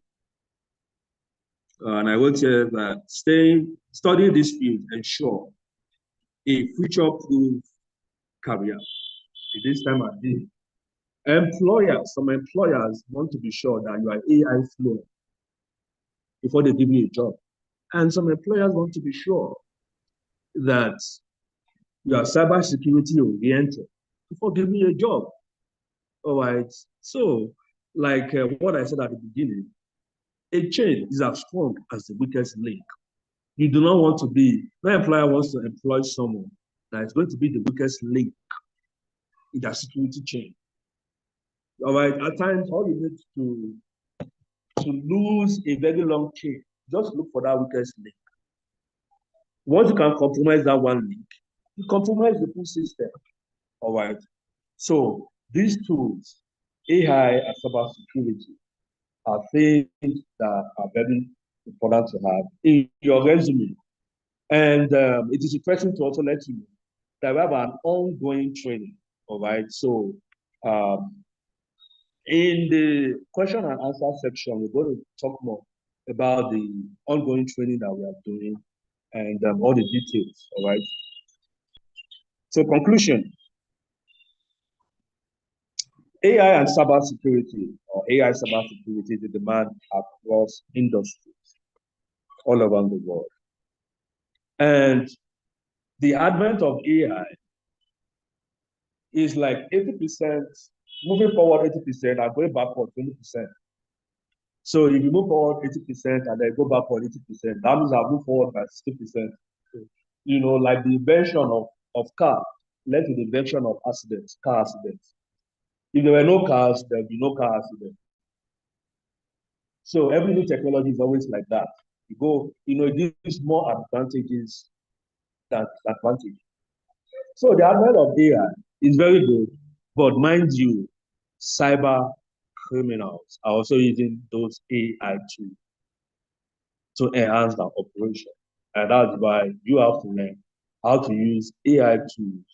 And I will tell you that studying this field ensure a future-proof career. At this time of day, some employers want to be sure that you are AI fluent before they give you a job. And some employers want to be sure that you are cybersecurity oriented before giving you a job. All right. So, like what I said at the beginning, a chain is as strong as the weakest link. You do not want to be, no employer wants to employ someone that is going to be the weakest link in their security chain. All right. At times, all you need to lose a very long chain, just look for that weakest link. Once you can compromise that one link, you compromise the full system. All right. So these tools, AI and cybersecurity, are things that are very important to have in your resume. And it is interesting to also let you know that we have an ongoing training. All right. So in the question and answer section, we're going to talk more about the ongoing training that we are doing and all the details. All right. So conclusion. AI and cybersecurity, or AI cybersecurity, is a demand across industries all around the world. And the advent of AI is like 80%, moving forward 80% and going backward 20%. So if you move forward 80% and then go backward 80%, that means I'll move forward by 60%. Like the invention of car led to the invention of car accidents. If there were no cars, there'd be no car accident. So every new technology is always like that. It gives more advantages than disadvantages. So the advent of AI is very good, but mind you, cyber criminals are also using those AI tools. to enhance their operation. And that's why you have to learn how to use AI tools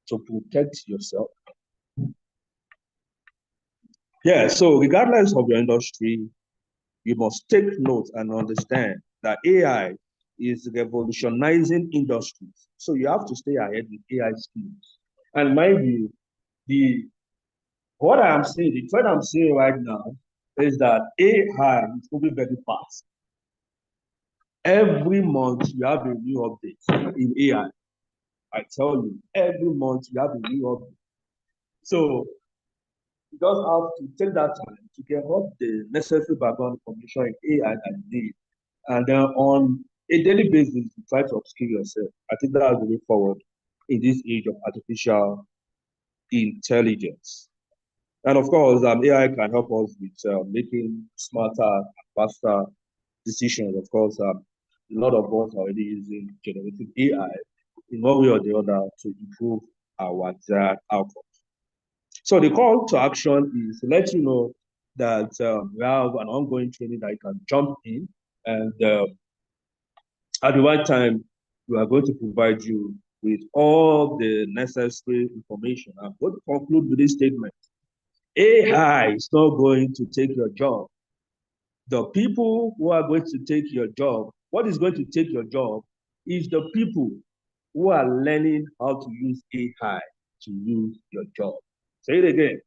to protect yourself. Yeah, so regardless of your industry, you must take note and understand that AI is revolutionizing industries. So you have to stay ahead with AI skills. And mind you, what I'm saying, the trend I'm seeing right now is that AI is moving very fast. Every month you have a new update in AI. I tell you, every month you have a new update. So you just have to take that time to get all the necessary background information in AI that you need. And then on a daily basis, you try to upskill yourself. I think that's the way forward in this age of artificial intelligence. And of course, AI can help us with making smarter, faster decisions. Of course, a lot of us are already using generative AI in one way or the other to improve our desired outcome. So the call to action is to let you know that we have an ongoing training that you can jump in, and at the right time, we are going to provide you with all the necessary information. I'm going to conclude with this statement. AI is not going to take your job. The people who are going to take your job, what is going to take your job is the people who are learning how to use AI to use your job. Say it again.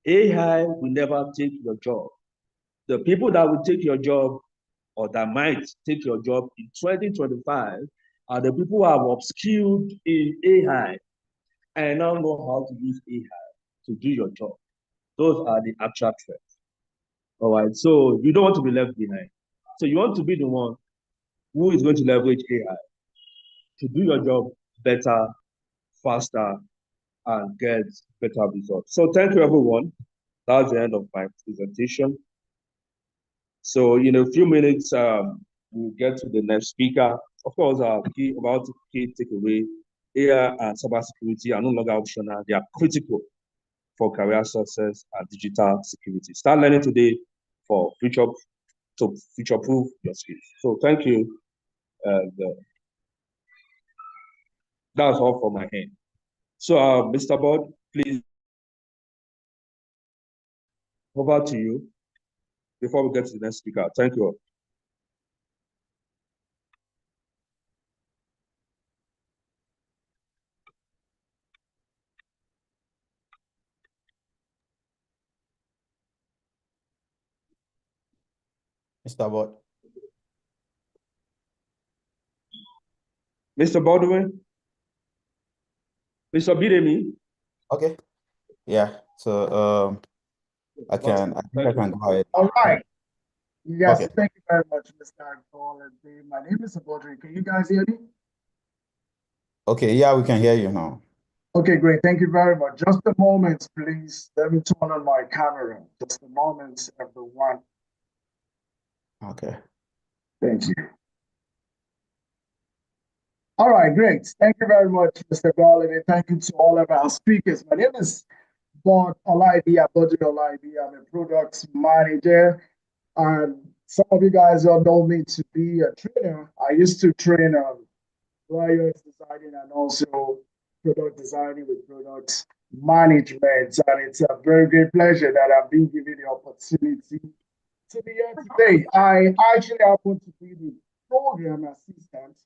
AI will never take your job. The people that will take your job or that might take your job in 2025 are the people who are upskilled in AI and now know how to use AI to do your job. Those are the actual threats. All right. So you don't want to be left behind. So you want to be the one who is going to leverage AI to do your job better, faster, and get better results. So thank you, everyone. That's the end of my presentation. So in a few minutes, we'll get to the next speaker. Of course, about key takeaway, AI and cybersecurity are no longer optional. They are critical for career success and digital security. Start learning today for future-proof your skills. So thank you. And that's all from my hand. So, Mr. Bod, please, over to you before we get to the next speaker. Thank you all. Mr. Bod. Mr. Baldwin, Mr. Bidemi. Okay. Yeah. So I think I can go ahead. All right. Yes, Okay. thank you very much, Mr. Paul. My name is Audrey. Can you guys hear me? Okay, yeah, we can hear you now. Okay, great. Thank you very much. Just a moment, please. Let me turn on my camera. Just a moment, everyone. Okay. Thank you. All right, great. Thank you very much, Mr. Garland, and thank you to all of our speakers. My name is Bod Olaide Abodi Olaide. I'm a product manager. And some of you guys all know me to be a trainer. I used to train UX designing and also product designing with product management. And it's a very great pleasure that I've been given the opportunity to be here today. I actually happen to be the program assistant.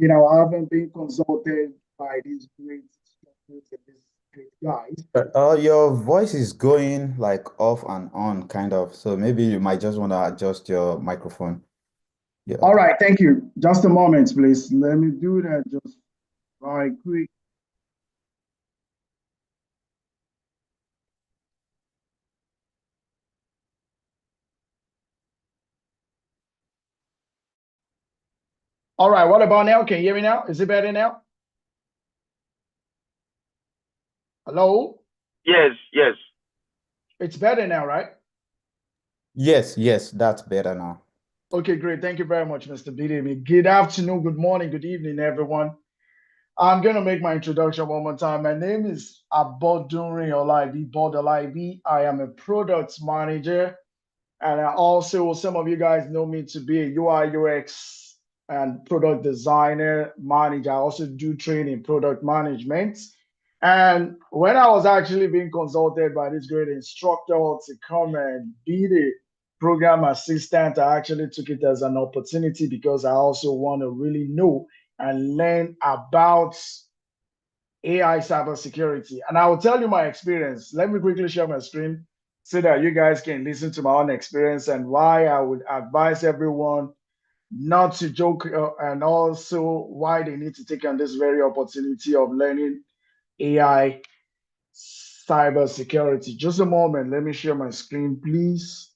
You know, I haven't been consulted by these great instructors and these great guys. Your voice is going like off and on, kind of. So maybe you might just want to adjust your microphone. Yeah. All right, thank you. Just a moment, please. Let me do that just right quick. All right, what about now? Can you hear me now? Is it better now? Hello? Yes, yes. It's better now, right? Yes, that's better now. Okay, great. Thank you very much, Mr. Bidemi. Good afternoon, good morning, good evening, everyone. I'm going to make my introduction one more time. My name is Abodunrin Olaide, Bod Olaide. I am a product manager And also, some of you guys know me to be a UI UX and product designer manager. I also do training product management. And when I was actually being consulted by this great instructor to come and be the program assistant, I actually took it as an opportunity because I also want to really know and learn about AI cybersecurity. And I will tell you my experience. Let me quickly share my screen so that you guys can listen to my own experience and why I would advise everyone not to joke, and also why they need to take on this very opportunity of learning AI cybersecurity. Just a moment. Let me share my screen, please.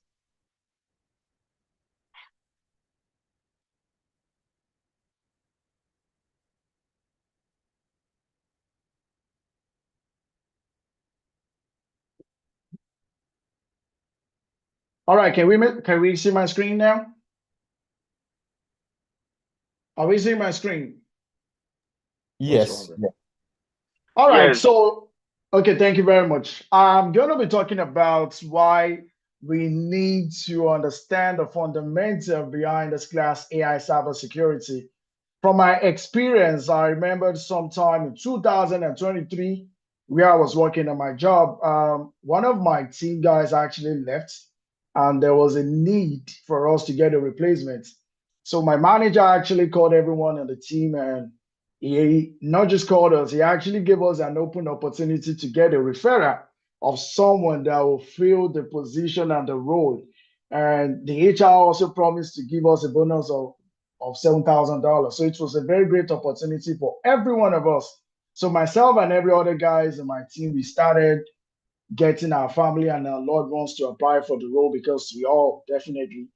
All right, can we see my screen now? Are we seeing my screen? Yes. All right, Yes. so, okay, thank you very much. I'm going to be talking about why we need to understand the fundamental behind this class AI cybersecurity. From my experience, I remembered sometime in 2023, where I was working on my job, one of my team guys actually left, and there was a need for us to get a replacement. So my manager actually called everyone on the team, and he not just called us, he actually gave us an open opportunity to get a referral of someone that will fill the position and the role. And the HR also promised to give us a bonus of $7,000. So it was a very great opportunity for every one of us. So myself and every other guys in my team, we started getting our family and our loved ones to apply for the role because we all definitely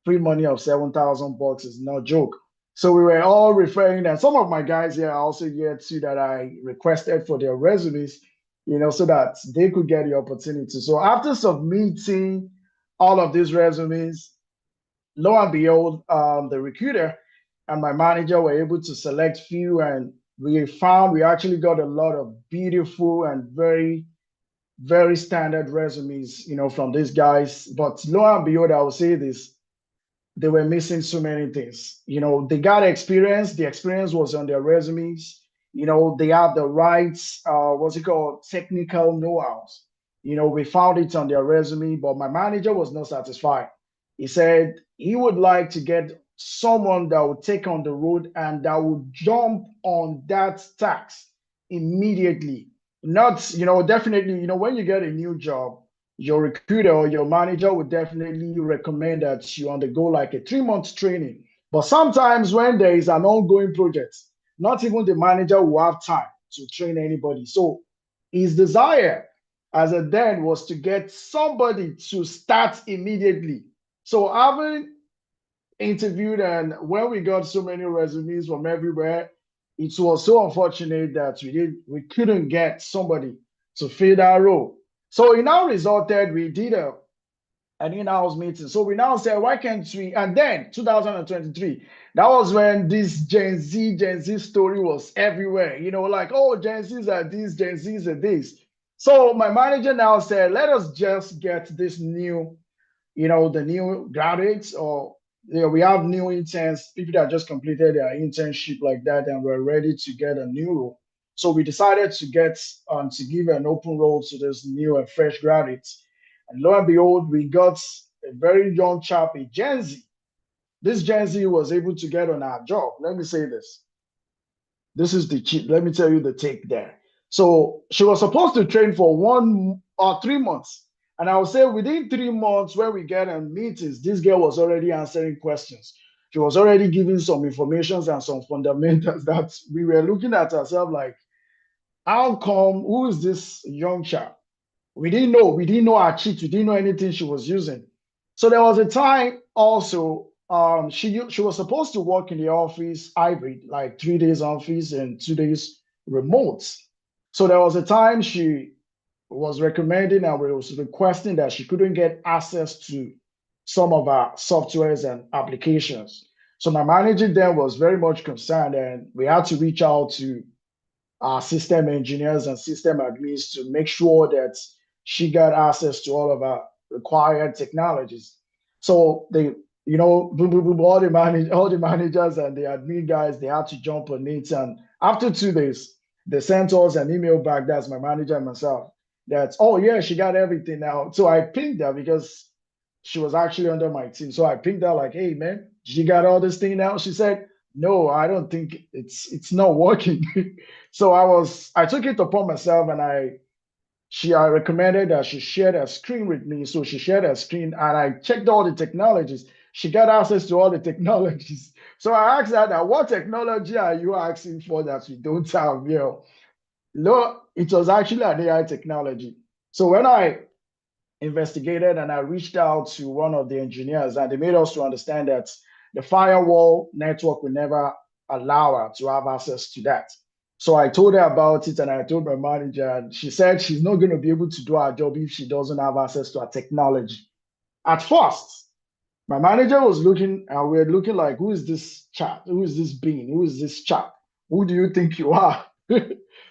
free money of $7,000 is no joke. So we were all referring, and some of my guys here are also here too that I requested for their resumes, so that they could get the opportunity. So after submitting all of these resumes, lo and behold, the recruiter and my manager were able to select few, and we actually got a lot of beautiful and very, very standard resumes, from these guys. But lo and behold, I will say this, they were missing so many things. They got experience. The experience was on their resumes. They have the right, what's it called, technical know-hows. We found it on their resume, but my manager was not satisfied. He said he would like to get someone that would take on the road and that would jump on that task immediately. Not, definitely, when you get a new job, your recruiter or your manager would definitely recommend that you undergo like a 3 month training. But sometimes when there is an ongoing project, not even the manager will have time to train anybody. So his desire as a then was to get somebody to start immediately. So having interviewed, and when we got so many resumes from everywhere, it was so unfortunate that we couldn't get somebody to fill that role. So it now resulted, we did an in-house meeting. So we now said, why can't we? And then 2023, that was when this Gen Z story was everywhere. Like, oh, Gen Zs are this, Gen Zs are this. So my manager now said, let us just get this new, the new graduates, or we have new interns, people that just completed their internship like that, and we're ready to get a new role. So we decided to to give an open role to this new and fresh graduates. And lo and behold, we got a very young chap, a Gen Z. This Gen Z was able to get on our job. Let me say this. This is the cheat. Let me tell you the take there. So she was supposed to train for 1 or 3 months. And I would say within 3 months, when we get on meetings, this girl was already answering questions. She was already giving some informations and some fundamentals that we were looking at ourselves like, how come, who is this young child? We didn't know. We didn't know her cheat. We didn't know anything she was using. So there was a time also, she was supposed to work in the office hybrid, like 3 days office and 2 days remote. So there was a time she was recommending and was requesting that she couldn't get access to some of our softwares and applications. So my manager then was very much concerned, and we had to reach out to our system engineers and system admins to make sure that she got access to all of our required technologies. So they, boom, boom, boom, all the managers and the admin guys, they had to jump on it. And after 2 days, they sent us an email back. That's my manager and myself. That's, oh yeah, she got everything now. So I pinged her because she was actually under my team. So I pinged her like, hey man, she got all this thing now. She said, no, I don't think it's not working. So I took it upon myself, and I recommended that she shared her screen with me. So she shared her screen, and I checked all the technologies. She got access to all the technologies. So I asked her that, what technology are you asking for that we don't have here? No, it was actually an AI technology. So when I investigated and I reached out to one of the engineers, and they made us to understand that the firewall network will never allow her to have access to that. So I told her about it, and I told my manager, and she said she's not going to be able to do her job if she doesn't have access to her technology. At first, my manager was looking, and we were looking like, who is this chap? Who is this being? Who is this chap? Who do you think you are?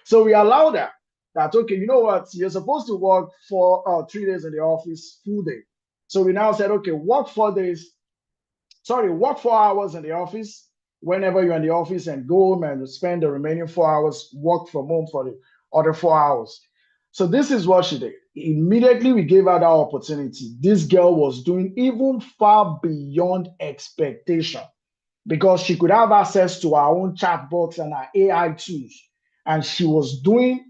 So we allowed her that, okay, you know what? You're supposed to work for 3 days in the office, full day. So we now said, okay, work 4 hours in the office whenever you're in the office, and go home and spend the remaining 4 hours, work from home for the other 4 hours. So this is what she did. Immediately we gave her that opportunity. This girl was doing even far beyond expectation, because she could have access to her own chatbots and her AI tools. And she was doing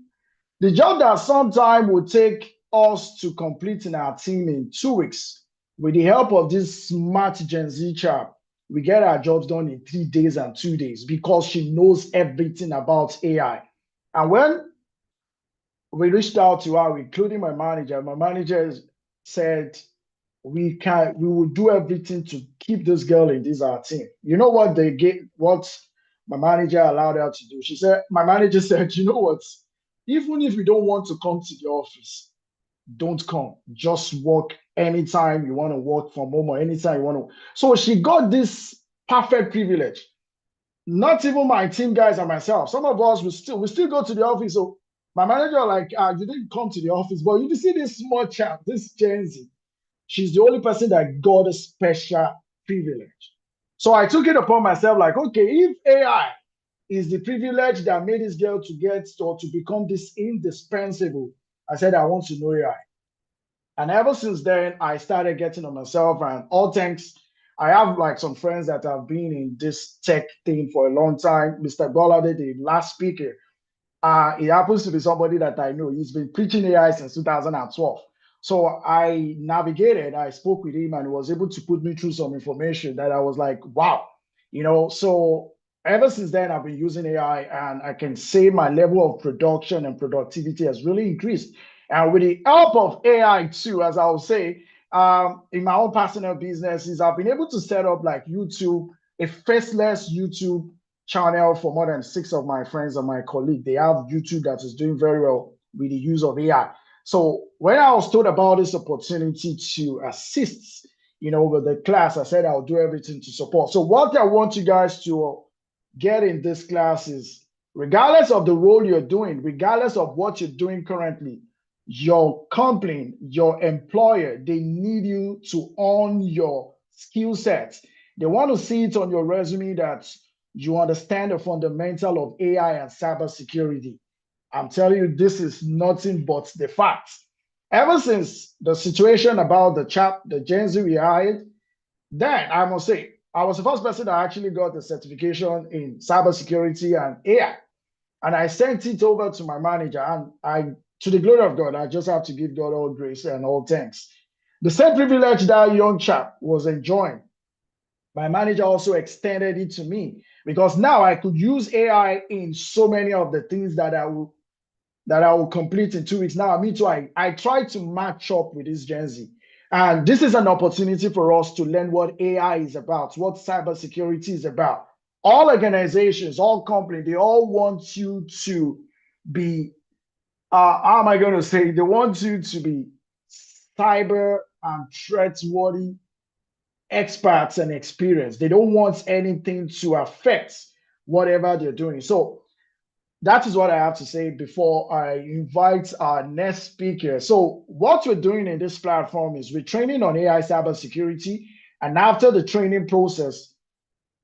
the job that sometime would take us to complete in our team in 2 weeks. With the help of this smart Gen Z chap, we get our jobs done in 3 days and 2 days, because she knows everything about AI. And when we reached out to her, including my manager said, we will do everything to keep this girl in this our team. You know what what my manager allowed her to do? My manager said, you know what? Even if you don't want to come to the office, don't come. Just work anytime you want to work from home, or anytime you want to. So she got this perfect privilege. Not even my team guys and myself. Some of us we still go to the office. So my manager like, you didn't come to the office, but you see this small chap, this Gen Z. She's the only person that got a special privilege. So I took it upon myself like, okay, if AI is the privilege that made this girl to get or to become this indispensable, I said, I want to know AI. And ever since then, I started getting on myself, and all thanks. I have like some friends that have been in this tech thing for a long time. Mr. Bolade, the last speaker, he happens to be somebody that I know. He's been preaching AI since 2012. So I navigated, I spoke with him, and he was able to put me through some information that I was like, wow. So ever since then, I've been using AI, and I can say my level of production and productivity has really increased. And with the help of AI too, as I will say, in my own personal businesses, I've been able to set up like YouTube, a faceless YouTube channel for more than 6 of my friends and my colleagues. They have YouTube that is doing very well with the use of AI. So when I was told about this opportunity to assist, with the class, I said I'll do everything to support. So what I want you guys to get in this class is, regardless of the role you're doing, regardless of what you're doing currently, your company, your employer, they need you to own your skill sets. They want to see it on your resume that you understand the fundamental of AI and cybersecurity. I'm telling you, this is nothing but the facts. Ever since the situation about the Gen Z we hired, then I must say, I was the first person that actually got the certification in cybersecurity and AI. And I sent it over to my manager, and to the glory of God, I just have to give God all grace and all thanks. The same privilege that young chap was enjoying, my manager also extended it to me, because now I could use AI in so many of the things that I will complete in 2 weeks. Now, me too, I try to match up with this Gen Z. And this is an opportunity for us to learn what AI is about, what cybersecurity is about. All organizations, all companies, they all want you to be, how am I going to say? They want you to be cyber and threat-worthy experts and experience. They don't want anything to affect whatever they're doing. So that is what I have to say before I invite our next speaker. So what we're doing in this platform is we're training on AI cybersecurity. And after the training process,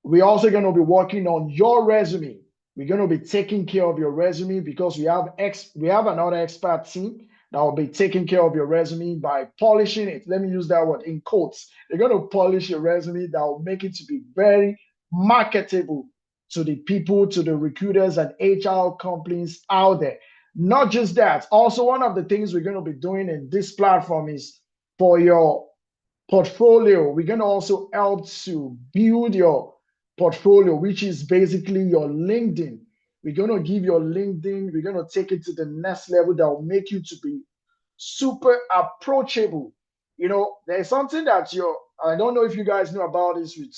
we're also going to be working on your resume. We're going to be taking care of your resume because we have another expert team that will be taking care of your resume by polishing it. Let me use that word in quotes. They're going to polish your resume that will make it to be very marketable to the people, to the recruiters and HR companies out there. Not just that, also one of the things we're going to be doing in this platform is for your portfolio. We're going to also help to build your portfolio, which is basically your LinkedIn. We're going to give your LinkedIn, we're going to take it to the next level that will make you to be super approachable. You know, there's something that I don't know if you guys know about this with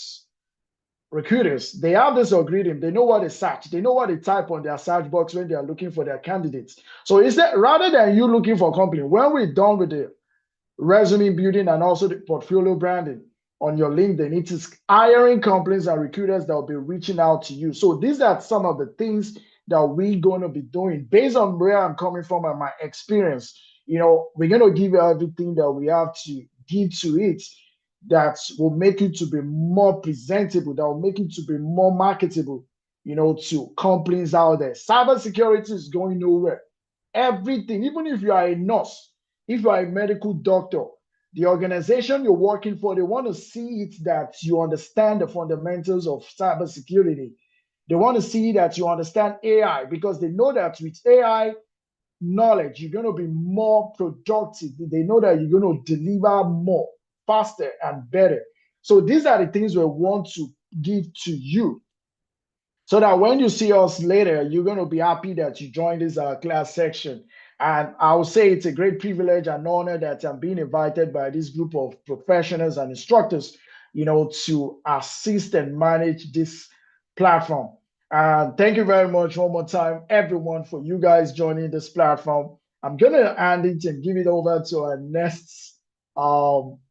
recruiters. They have this algorithm. They know what they search. They know what they type on their search box when they are looking for their candidates. So is that rather than you looking for a company, when we're done with the resume building and also the portfolio branding on your LinkedIn, it is hiring companies and recruiters that will be reaching out to you. So these are some of the things that we're going to be doing based on where I'm coming from and my experience. You know, we're going to give you everything that we have to give to it that will make it to be more presentable, that will make it to be more marketable, you know, to companies out there. Cybersecurity is going nowhere. Everything, even if you are a nurse, if you are a medical doctor, the organization you're working for, they want to see it that you understand the fundamentals of cybersecurity. They want to see that you understand AI because they know that with AI knowledge, you're going to be more productive. They know that you're going to deliver more, faster, and better. So these are the things we want to give to you so that when you see us later, you're going to be happy that you joined this class section. And I will say it's a great privilege and honor that I'm being invited by this group of professionals and instructors, you know, to assist and manage this platform. And thank you very much one more time, everyone, for you guys joining this platform. I'm going to hand it and give it over to our next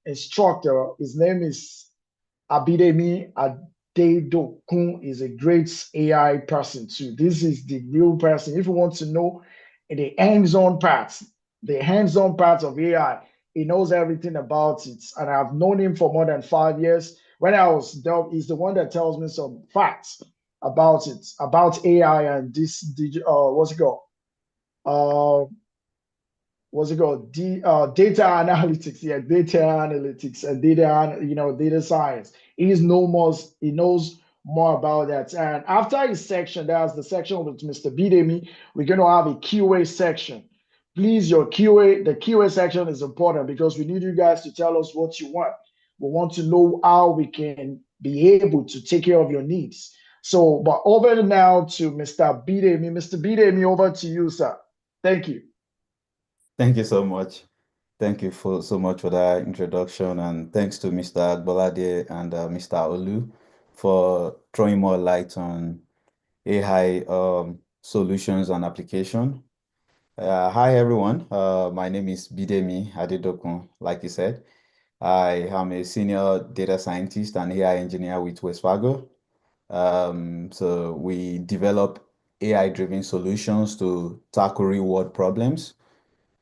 instructor. His name is Abidemi Adedokun. Is a great AI person too. This is the real person. If you want to know the hands-on parts of AI, he knows everything about it. And I've known him for more than 5 years. When I was there, he's the one that tells me some facts about it, about AI and this what's it called? Data analytics. Yeah, data analytics and data science. He knows more about that. And after his section, that's the section with Mr. Bidemi, we're going to have a QA section. Please, the QA section is important because we need you guys to tell us what you want. We want to know how we can be able to take care of your needs. So, but over now to Mr. Bidemi. Mr. Bidemi, over to you, sir. Thank you. Thank you so much. Thank you so much for that introduction, and thanks to Mr. Agbolade and Mr. Olu for throwing more light on AI solutions and application. Hi everyone, my name is Bidemi Adedokun. Like you said, I am a senior data scientist and AI engineer with West Fargo. So we develop AI-driven solutions to tackle real-world problems.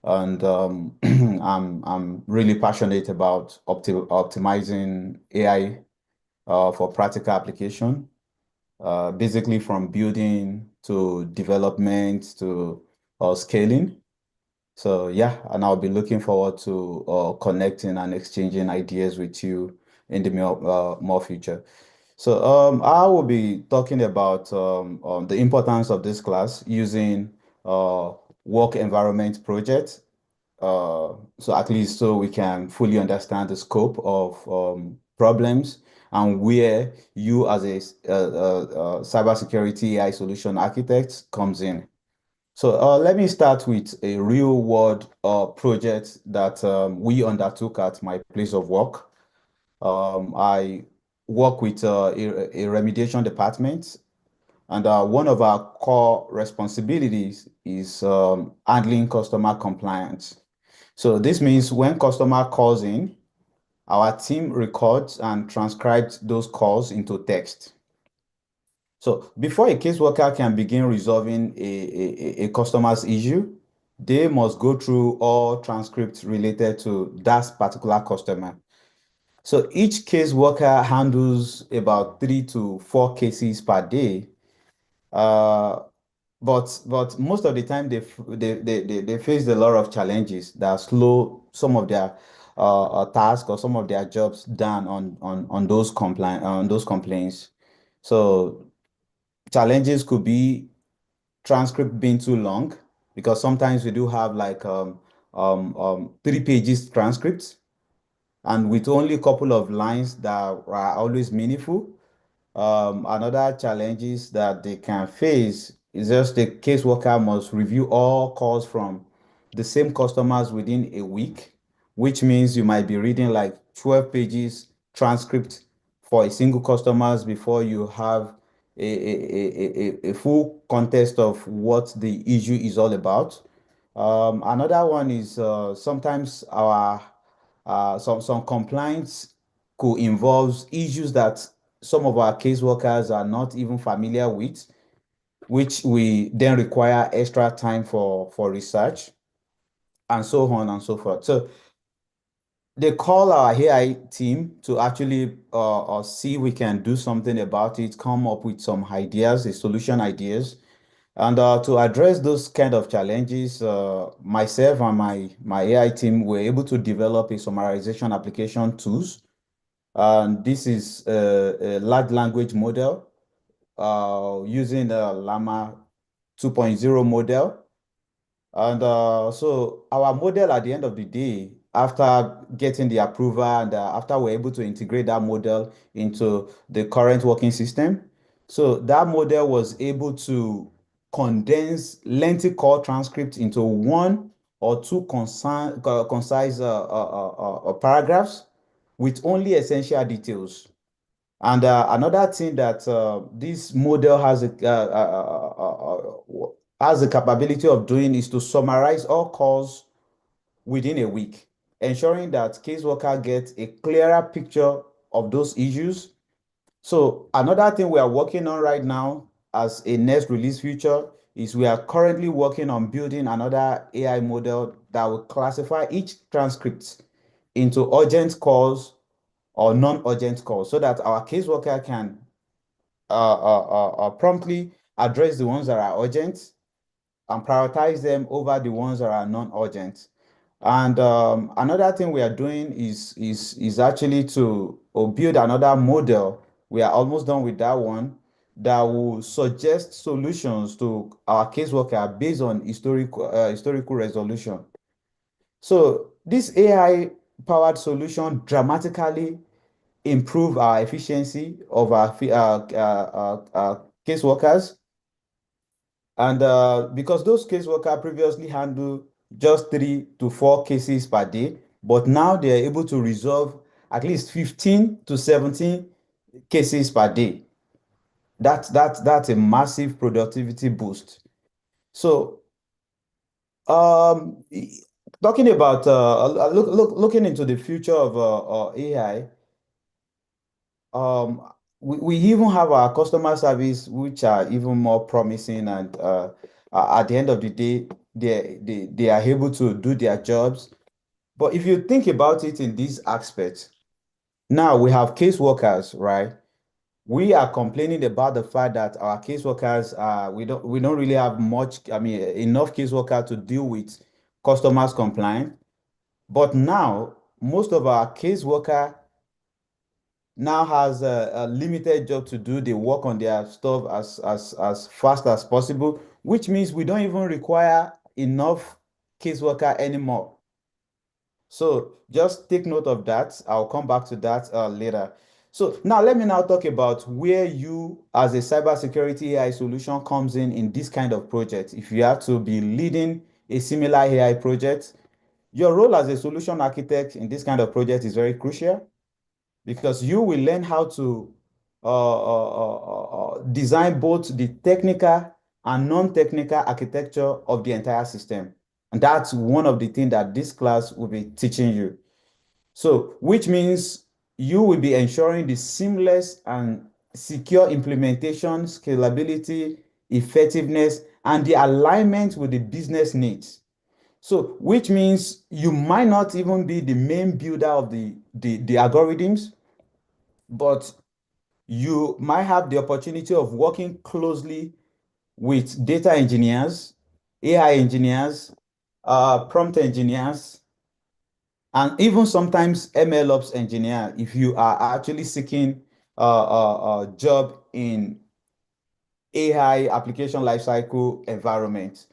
And I'm really passionate about optimizing AI for practical application, basically from building to development to scaling. So yeah, and I'll be looking forward to connecting and exchanging ideas with you in the more future. So I will be talking about the importance of this class using work environment project. So at least so we can fully understand the scope of problems and where you as a cybersecurity AI solution architect comes in. So let me start with a real world project that we undertook at my place of work. I work with a remediation department, and one of our core responsibilities is handling customer compliance. So this means when customer calls in, our team records and transcribes those calls into text. So before a caseworker can begin resolving a customer's issue, they must go through all transcripts related to that particular customer. So each caseworker handles about 3 to 4 cases per day. But most of the time they face a lot of challenges that slow some of their tasks or some of their jobs down on those complaints. So challenges could be transcript being too long, because sometimes we do have like 3 pages transcripts, and with only a couple of lines that are always meaningful. Another challenges that they can face is just the caseworker must review all calls from the same customers within a week, which means you might be reading like 12 pages transcript for a single customers before you have a full context of what the issue is all about. Another one is sometimes our some compliance could involve issues that some of our caseworkers are not even familiar with, which we then require extra time for research, and so on and so forth. So they call our AI team to actually see if we can do something about it, come up with some ideas, solution ideas. And to address those kind of challenges, myself and my AI team were able to develop a summarization application tools. And this is a large language model using the Llama 2.0 model. And so our model at the end of the day, after getting the approval and after we're able to integrate that model into the current working system, so that model was able to condense lengthy call transcripts into 1 or 2 concise paragraphs with only essential details. And another thing that this model has the capability of doing is to summarize all calls within a week, ensuring that caseworker gets a clearer picture of those issues. So another thing we are working on right now as a next release feature is we are currently working on building another AI model that will classify each transcript into urgent calls or non-urgent calls, so that our caseworker can promptly address the ones that are urgent and prioritize them over the ones that are non-urgent. And another thing we are doing is actually to build another model. We are almost done with that one, that will suggest solutions to our caseworker based on historical resolution. So this AI powered solution dramatically improve our efficiency of our caseworkers. And because those caseworkers previously handled just 3 to 4 cases per day, but now they're able to resolve at least 15 to 17 cases per day. That's a massive productivity boost. So talking about looking into the future of AI, we even have our customer service, which are even more promising, and at the end of the day, they are able to do their jobs. But if you think about it in these aspects, now we have caseworkers, right? We are complaining about the fact that our caseworkers we don't really have much, I mean, enough caseworkers to deal with customers complaint. But now most of our caseworker now has a limited job to do. They work on their stuff as fast as possible, which means we don't even require enough caseworker anymore. So just take note of that. I'll come back to that later. So now let me now talk about where you as a cybersecurity AI solution comes in this kind of project. If you have to be leading a similar AI project, your role as a solution architect in this kind of project is very crucial, because you will learn how to design both the technical and non-technical architecture of the entire system. And that's one of the things that this class will be teaching you. So, which means you will be ensuring the seamless and secure implementation, scalability, effectiveness, and the alignment with the business needs. So, which means you might not even be the main builder of the algorithms, but you might have the opportunity of working closely with data engineers, AI engineers, prompt engineers, and even sometimes MLOps engineer if you are actually seeking a job in AI application lifecycle environment.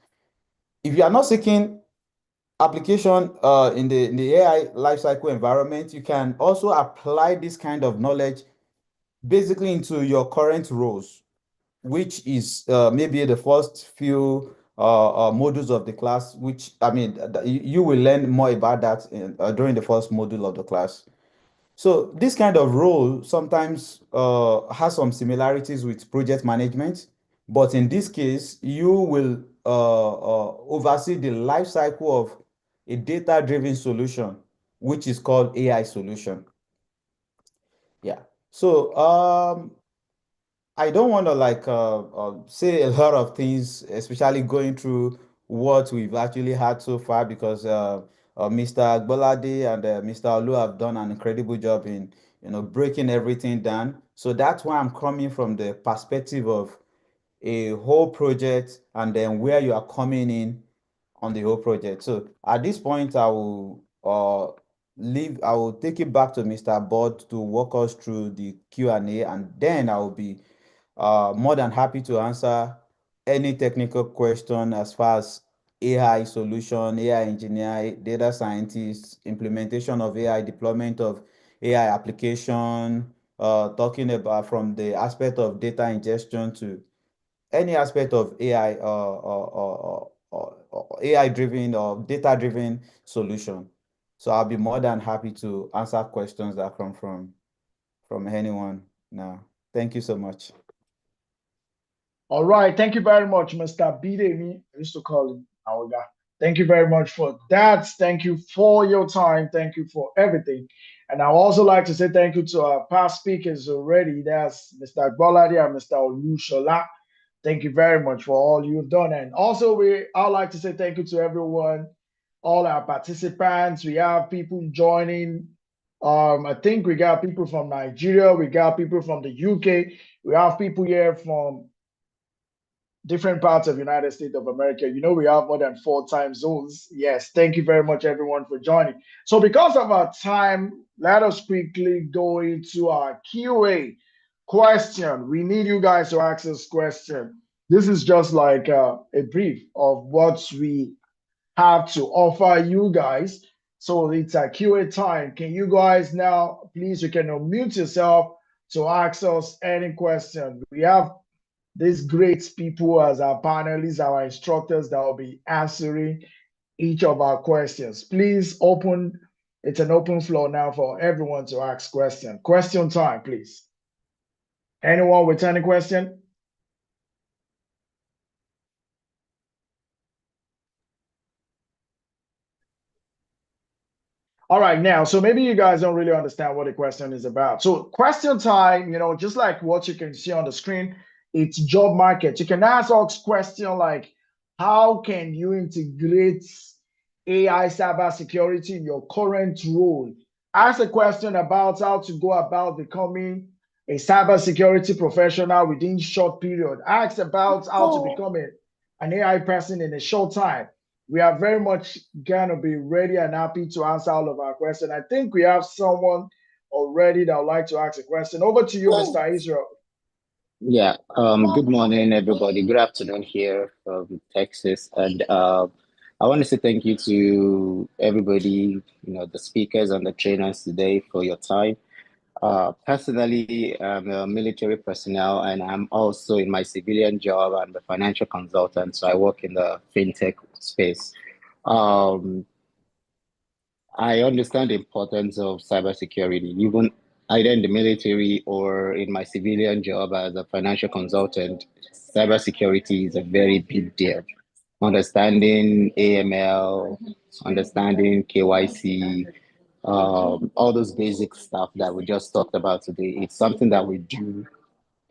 If you are not seeking application in the AI lifecycle environment, you can also apply this kind of knowledge basically into your current roles, which is maybe the first few modules of the class, which I mean, you will learn more about that during the first module of the class. So this kind of role sometimes has some similarities with project management, but in this case, you will oversee the life cycle of a data-driven solution, which is called AI solution. Yeah. So I don't want to like say a lot of things, especially going through what we've actually had so far, because Mr. Agbolade and Mr. Olu have done an incredible job in breaking everything down. So that's why I'm coming from the perspective of a whole project and then where you are coming in on the whole project. So at this point, I will take it back to Mr. Bod to walk us through the Q&A, and then I will be more than happy to answer any technical question as far as AI solution, AI engineer, data scientists, implementation of AI, deployment of AI application, talking about from the aspect of data ingestion to any aspect of AI or AI driven or data driven solution. So I'll be more than happy to answer questions that come from anyone now. Thank you so much. All right. Thank you very much, Mr. Bidemi. I used to call him Aoga. Thank you very much for that. Thank you for your time. Thank you for everything. And I also like to say thank you to our past speakers already. That's Mr. Agbolade and Mr. Olushola. Thank you very much for all you've done. And also, I'd like to say thank you to everyone, all our participants. We have people joining. I think we got people from Nigeria. We got people from the UK. We have people here from different parts of United States of America. You know, we have more than 4 time zones. Yes, thank you very much, everyone, for joining. So because of our time, let us quickly go into our QA question. We need you guys to ask us question. This is just like a brief of what we have to offer you guys. So it's a QA time. Can you guys now, please, you can unmute yourself to ask us any question. We have these great people as our panelists, our instructors that will be answering each of our questions. Please it's an open floor now for everyone to ask questions. Question time, please. Anyone with any question? All right, now, so maybe you guys don't really understand what the question is about. So question time, just like what you can see on the screen, it's job market. You can ask us question like, how can you integrate AI cybersecurity in your current role? Ask a question about how to go about becoming a cybersecurity professional within short period. Ask about how to become an AI person in a short time. We are very much gonna be ready and happy to answer all of our questions. I think we have someone already that would like to ask a question. Over to you, Mr. Israel. Yeah, good morning, everybody. Good afternoon here from Texas. And I want to say thank you to everybody, the speakers and the trainers today for your time. Personally, I'm a military personnel and I'm also in my civilian job. I'm a financial consultant, so I work in the fintech space. I understand the importance of cybersecurity, even either in the military or in my civilian job as a financial consultant. Cybersecurity is a very big deal. Understanding AML, understanding KYC, all those basic stuff that we just talked about today. It's something that we do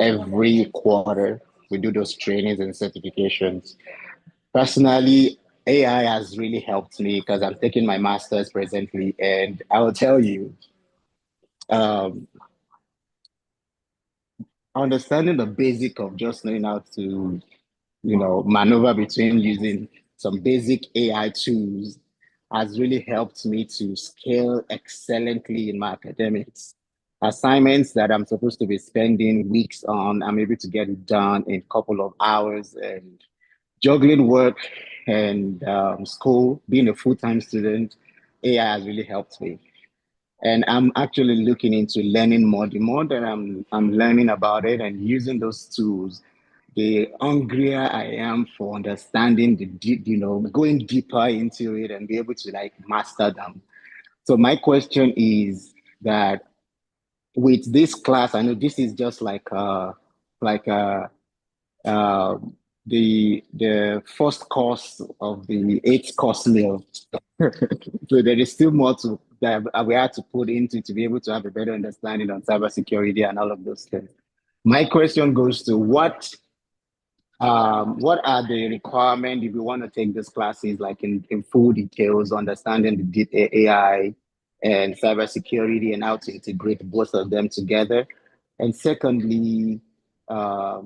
every quarter. We do those trainings and certifications. Personally, AI has really helped me because I'm taking my master's presently, and I will tell you, um, understanding the basic of just knowing how to, maneuver between using some basic AI tools has really helped me to scale excellently in my academics. Assignments that I'm supposed to be spending weeks on, I'm able to get it done in a couple of hours. And juggling work and school, being a full-time student, AI has really helped me. And I'm actually looking into learning more. The more that I'm learning about it and using those tools, the hungrier I am for understanding the deep, going deeper into it and be able to like master them. So my question is that with this class, I know this is just like uh, the first course of the 8 course meal. So there is still more to that we had to put into to be able to have a better understanding on cybersecurity and all of those things. My question goes to what are the requirements if you want to take these classes like in full details, understanding the deep AI and cybersecurity and how to integrate both of them together? And secondly, uh,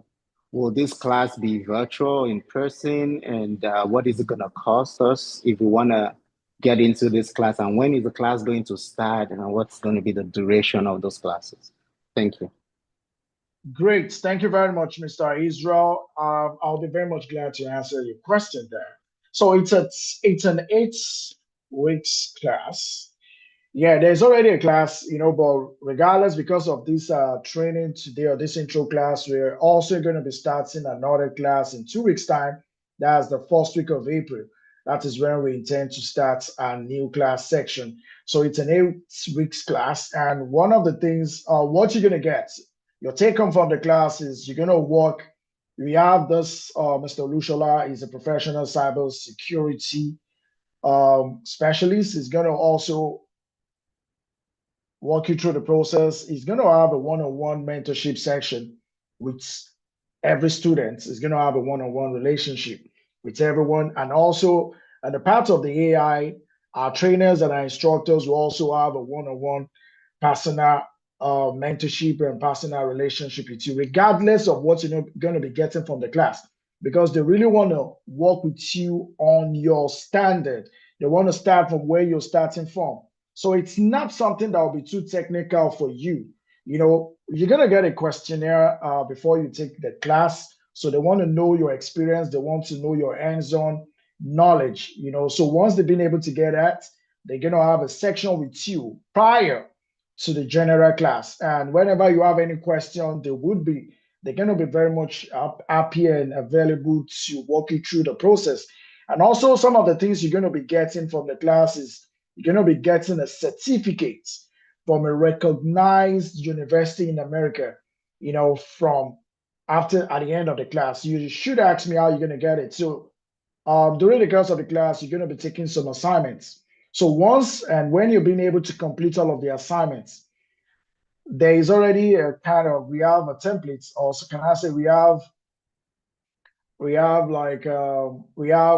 will this class be virtual, in person? And what is it going to cost us if we want to get into this class? And when is the class going to start? And what's going to be the duration of those classes? Thank you. Great. Thank you very much, Mr. Israel. I'll be very much glad to answer your question there. So it's an 8 weeks class. Yeah, there's already a class, but regardless, because of this training today or this intro class, we're also going to be starting another class in 2 weeks' time. That's the first week of April. That is when we intend to start a new class section. So it's an 8 weeks class. And one of the things, what you're going to get, your take home from the class is you're going to work. We have this, Mr. Lushola is a professional cybersecurity specialist. He's going to also walk you through the process. He's going to have a one-on-one mentorship section with every student. He's going to have a one-on-one relationship with everyone. And also, at the part of the AI, our trainers and our instructors will also have a one-on-one personal mentorship and personal relationship with you, regardless of what you're going to be getting from the class, because they really want to work with you on your standard. They want to start from where you're starting from. So it's not something that will be too technical for you. You're going to get a questionnaire before you take the class. So they want to know your experience. They want to know your hands-on knowledge. So once they've been able to get that, they're going to have a section with you prior to the general class. And whenever you have any question, they're going to be very much happy and available to walk you through the process. And also some of the things you're going to be getting from the class is you're going to be getting a certificate from a recognized university in America, from at the end of the class. You should ask me how you're going to get it. So during the course of the class, you're going to be taking some assignments. So once and when you've been able to complete all of the assignments, there is already we have a template, or can I say we have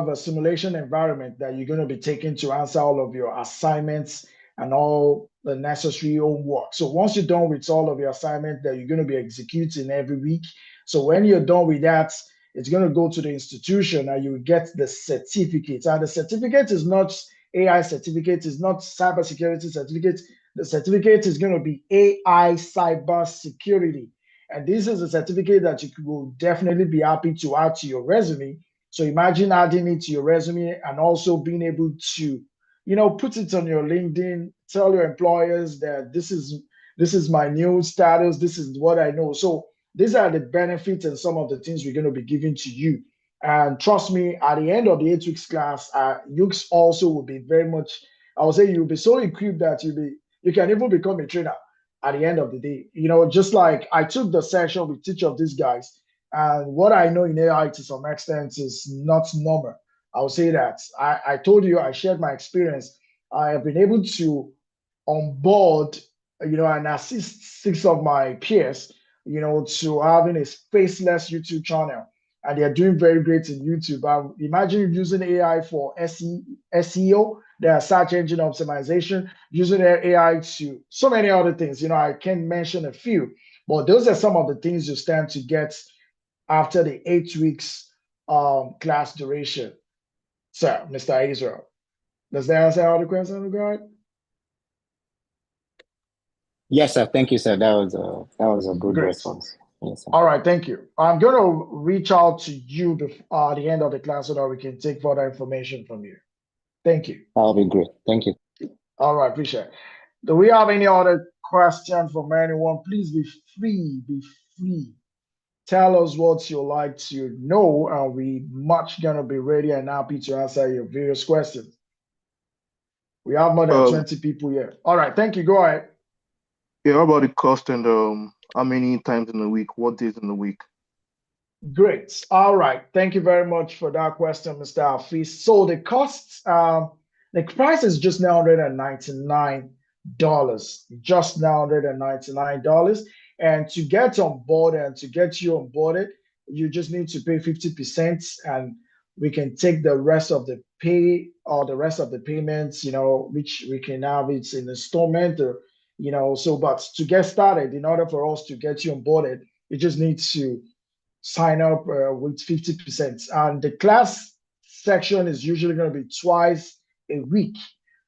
a simulation environment that you're going to be taking to answer all of your assignments and all the necessary homework. So once you're done with all of your assignment that you're going to be executing every week, so when you're done with that, it's going to go to the institution and you will get the certificate. And the certificate is not AI certificate, is not cybersecurity certificate. The certificate is going to be AI cybersecurity. And this is a certificate that you will definitely be happy to add to your resume. So imagine adding it to your resume and also being able to, put it on your LinkedIn, tell your employers that this is my new status, this is what I know. So these are the benefits and some of the things we're going to be giving to you. And trust me, at the end of the 8 weeks class, you also will be very much, I would say you'll be so equipped that you can even become a trainer at the end of the day. Just like I took the session with each of these guys, and what I know in AI to some extent is not normal. I'll say that. I told you, I shared my experience. I have been able to onboard, and assist 6 of my peers, to having a faceless YouTube channel. And they're doing very great in YouTube. Imagine using AI for SEO, their search engine optimization, using their AI to so many other things. I can't mention a few, but those are some of the things you stand to get after the 8 weeks class duration. So, Mr. Israel, does that answer all the questions, guys? Yes, sir. Thank you, sir. That was a good Great. response. Yes, sir. All right, thank you. I'm going to reach out to you before the end of the class so that we can take further information from you. Thank you. That'll be great. Thank you. All right, appreciate it. Do we have any other question from anyone? Please be free. Tell us what you'd like to know, and we much gonna be ready and happy to answer your various questions. We have more than 20 people here. All right, thank you. Go ahead. Yeah, how about the cost and how many times in a week? What days in the week? Great. All right. Thank you very much for that question, Mr. Hafiz. So the cost, the price is just now $199. Just now $199. And to get on board and to get you onboarded, you just need to pay 50%, and we can take the rest of the pay or the rest of the payments, which we can have it in installment or, but to get started, in order for us to get you onboarded, you just need to sign up with 50%. And the class section is usually going to be twice a week,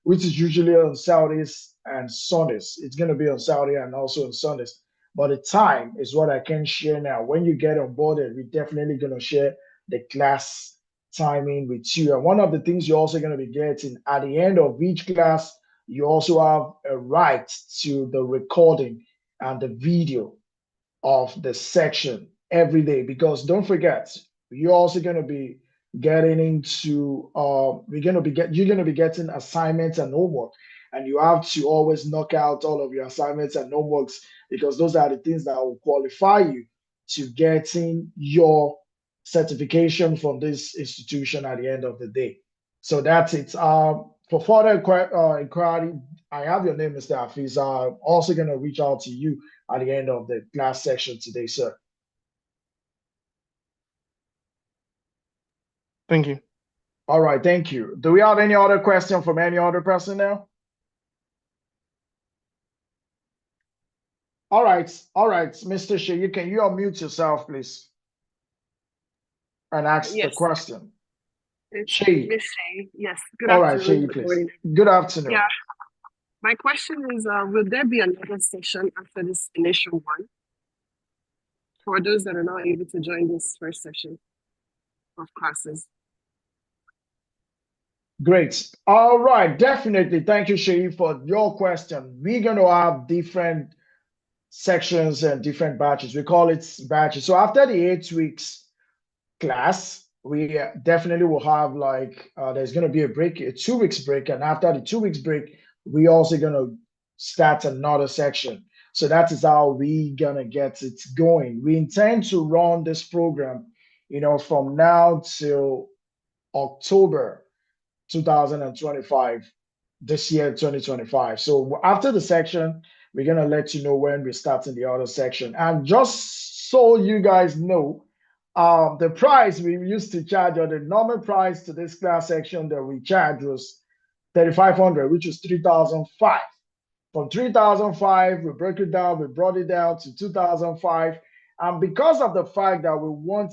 which is usually on Saturdays and Sundays. It's going to be on Saturday and also on Sundays. But the time is what I can share now. When you get on board, we're definitely going to share the class timing with you. And one of the things you're also going to be getting at the end of each class, you also have a right to the recording and the video of the section every day, because don't forget, you're also going to be getting into you're going to be getting assignments and homework, and you have to always knock out all of your assignments and homeworks, because those are the things that will qualify you to getting your certification from this institution at the end of the day. So that's it. For further inquiry, I have your name, Mr. Hafiz. I'm also going to reach out to you at the end of the class section today, sir. Thank you. All right, thank you. Do we have any other question from any other person now? All right, Mr. Shea, can you unmute yourself, please, and ask the question? Shea. Miss Shea, yes. Good All afternoon. right, Shea, please. Good afternoon. Yeah. My question is, will there be another session after this initial one for those that are not able to join this first session of classes? Great. All right, definitely. Thank you, Shea, for your question. We're going to have different sections and different batches. We call it batches. So after the 8 weeks class, we definitely will have there's going to be a 2 weeks break. And after the 2 weeks break, we also going to start another section. So that is how we going to get it going. We intend to run this program, from now till October 2025, this year, 2025. So after the section, we're going to let you know when we're starting the other section. And just so you guys know, the price we used to charge, or the normal price to this class section that we charge, was $3,500, which is $3,500. From $3,500, we broke it down, we brought it down to $2,500. And because of the fact that we want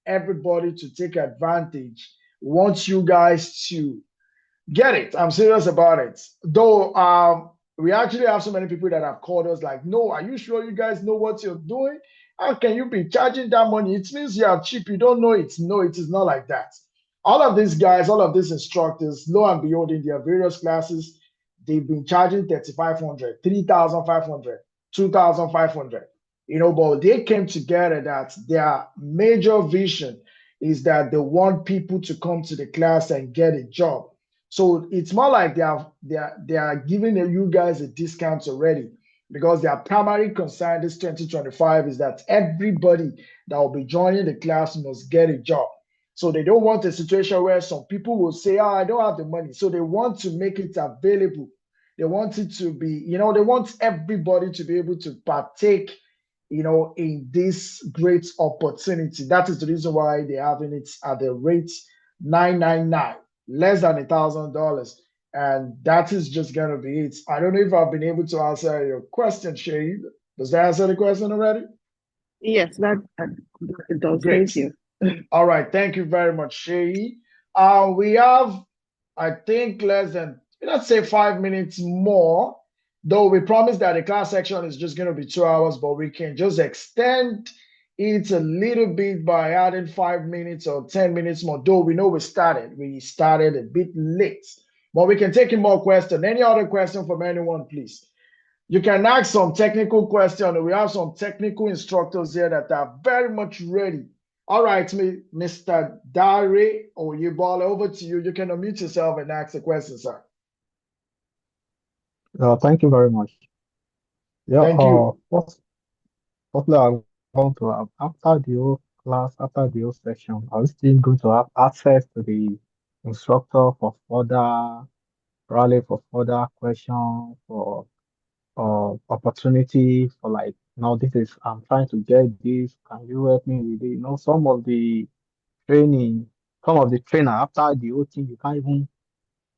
everybody to take advantage, we want you guys to get it. I'm serious about it. Though we actually have so many people that have called us like, no, are you sure you guys know what you're doing? How can you be charging that money? It means you are cheap. You don't know it. No, it is not like that. All of these guys, all of these instructors, lo and behold, in their various classes, they've been charging $3,500, $3,500, $2,500. But they came together that their major vision is that they want people to come to the class and get a job. So it's more like they are giving you guys a discount already, because their primary concern this 2025 is that everybody that will be joining the class must get a job. So they don't want a situation where some people will say, I don't have the money. So they want to make it available. They want it to be, they want everybody to be able to partake in this great opportunity. That is the reason why they're having it at the rate 999, less than $1,000. And that is just gonna be it. I don't know if I've been able to answer your question, Shay. Does that answer the question already? Yes, that it does. Great. Thank you. All right, thank you very much, Shay. We have, I think, less than, let's say, 5 minutes more, though we promised that the class section is just going to be 2 hours, but we can just extend it a little bit by adding 5 minutes or 10 minutes more, though we know we started a bit late, but we can take in more questions. Any other question from anyone, please? You can ask some technical questions. We have some technical instructors here that are very much ready. All right, Mr. Dare Oyebola, over to you. You can unmute yourself and ask the question, sir. Thank you very much. Yeah, Thank you. Firstly, I want to have, after the whole class, after the whole section, are we still going to have access to the instructor for probably for further questions, for opportunity for like, now this is, I'm trying to get this, can you help me with it? Training, some of the trainer, after the whole thing, you can't even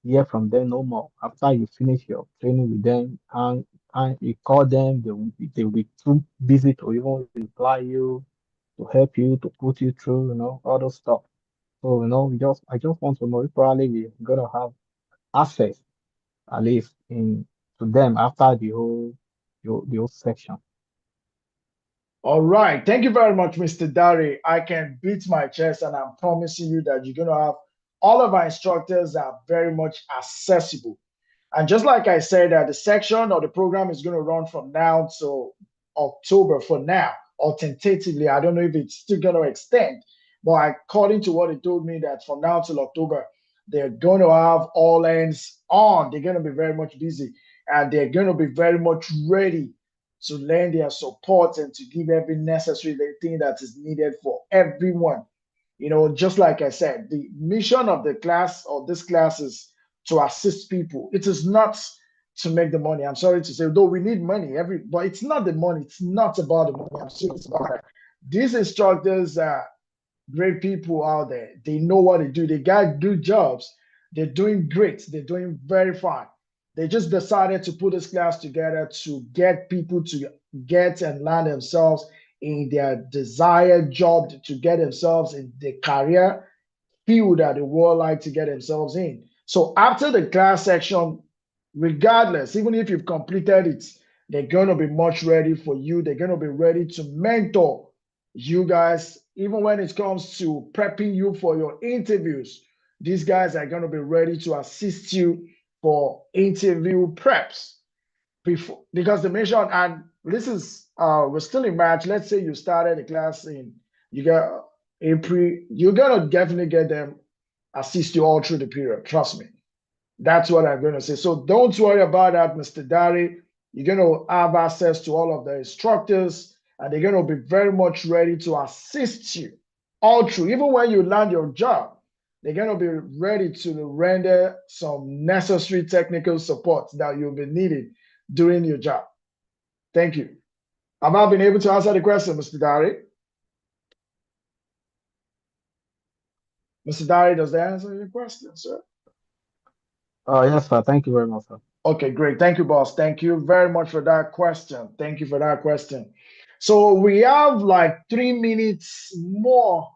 hear from them no more. After you finish your training with them, and you call them, they will be too busy to even reply you, to help you, to put you through, all those stuff. So, I just want to know if probably we're gonna have access at least to them after the whole section. All right. Thank you very much, Mr. Dare. I can beat my chest and I'm promising you that you're going to have all of our instructors are very much accessible. And just like I said, the section or the program is going to run from now till October for now, or tentatively. I don't know if it's still going to extend, but according to what he told me, that from now till October, they're going to have all hands on. They're going to be very much busy and they're going to be very much ready to lend their support and to give every necessary thing that is needed for everyone. Just like I said, the mission of the class or this class is to assist people. It is not to make the money. I'm sorry to say, though we need money, but it's not the money. It's not about the money. I'm serious about that. These instructors are great people out there. They know what they do. They got good jobs. They're doing great. They're doing very fine. They just decided to put this class together to get people to get and land themselves in their desired job, to get themselves in the career field that they would like to get themselves in. So after the class section, regardless, even if you've completed it, they're going to be much ready for you. They're going to be ready to mentor you guys, even when it comes to prepping you for your interviews. These guys are going to be ready to assist you for interview preps before, because the mission, and this is we're still in March. Let's say you started the class you got April, you're gonna definitely get them assist you all through the period. Trust me. That's what I'm gonna say. So don't worry about that, Mr. Dari. You're gonna have access to all of the instructors, and they're gonna be very much ready to assist you all through. Even when you land your job, they're gonna be ready to render some necessary technical support that you'll be needing during your job. Thank you. Have I been able to answer the question, Mr. Dari? Mr. Dari, does that answer your question, sir? Yes, sir. Thank you very much, sir. Okay, great. Thank you, boss. Thank you very much for that question. Thank you for that question. So we have like 3 minutes more.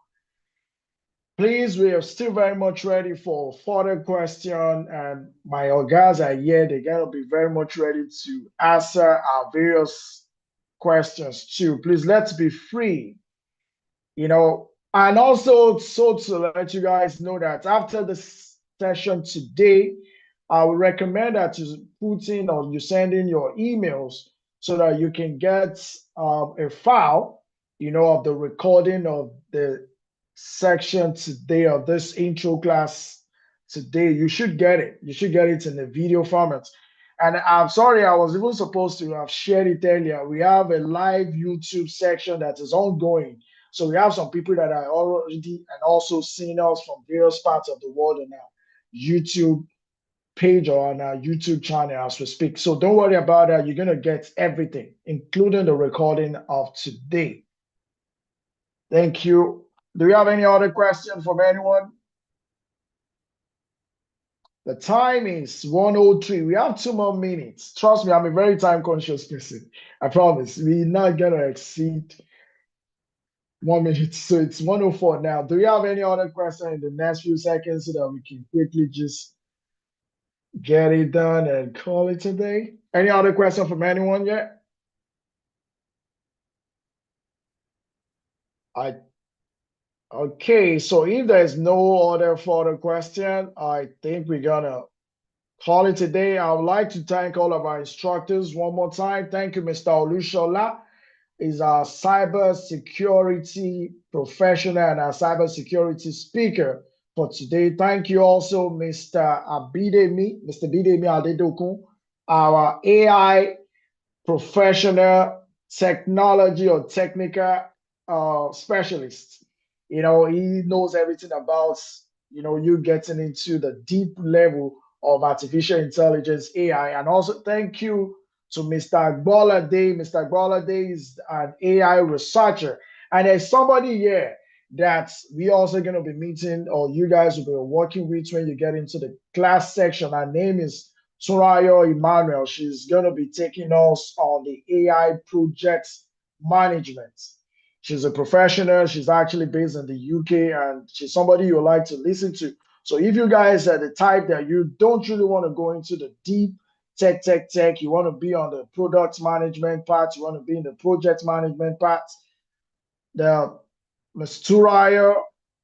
Please, we are still very much ready for further question, and my guys are here. They're gonna be very much ready to answer our various questions too. Please, let's be free. And also, so to let you guys know that after this session today, I would recommend that you put in or you send in your emails so that you can get a file, of the recording of the section today of this intro class today. You should get it. You should get it in the video format. And I'm sorry, I was even supposed to have shared it earlier. We have a live YouTube section that is ongoing. So we have some people that are already and also seeing us from various parts of the world on our YouTube page or on our YouTube channel as we speak. So don't worry about that. You're going to get everything, including the recording of today. Thank you. Do you have any other question from anyone? The time is 1:03. We have 2 more minutes. Trust me, I'm a very time conscious person. I promise. We're not going to exceed 1 minute. So it's 1:04 now. Do you have any other question in the next few seconds so that we can quickly just get it done and call it a day? Any other question from anyone yet? Okay, so if there's no other further question, I think we're gonna call it a day. I would like to thank all of our instructors one more time. Thank you, Mr. Olushola. Is our cybersecurity professional and our cybersecurity speaker for today. Thank you also, Mr. Bidemi Adedokun, our AI professional technology or technical specialist. You know, he knows everything about, you know, you getting into the deep level of artificial intelligence, AI. And also thank you to Mr. Agbolade. Mr. Agbolade is an AI researcher. And there's somebody here that we also going to be meeting, or you guys will be working with when you get into the class section. Her name is Surayo Emmanuel. She's going to be taking us on the AI projects management. She's a professional. She's actually based in the UK, and she's somebody you like to listen to. So if you guys are the type that you don't really want to go into the deep tech, you want to be on the product management part, you want to be in the project management part, the Ms. Turaya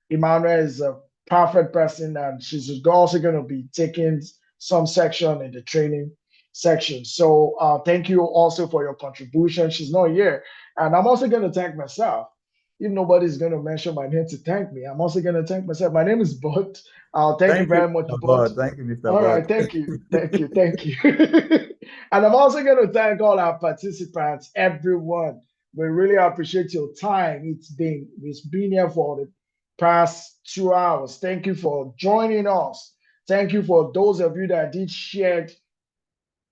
Emmanuel is a perfect person, and she's also going to be taking some section in the training section. So thank you also for your contribution. She's not here. And I'm also going to thank myself. If nobody's going to mention my name to thank me, I'm also going to thank myself. My name is Bud. Thank you very much, Bud. Thank you, Mr. All right, Bud. thank you. And I'm also going to thank all our participants, everyone. We really appreciate your time. It's been here for the past 2 hours. Thank you for joining us. Thank you for those of you that did share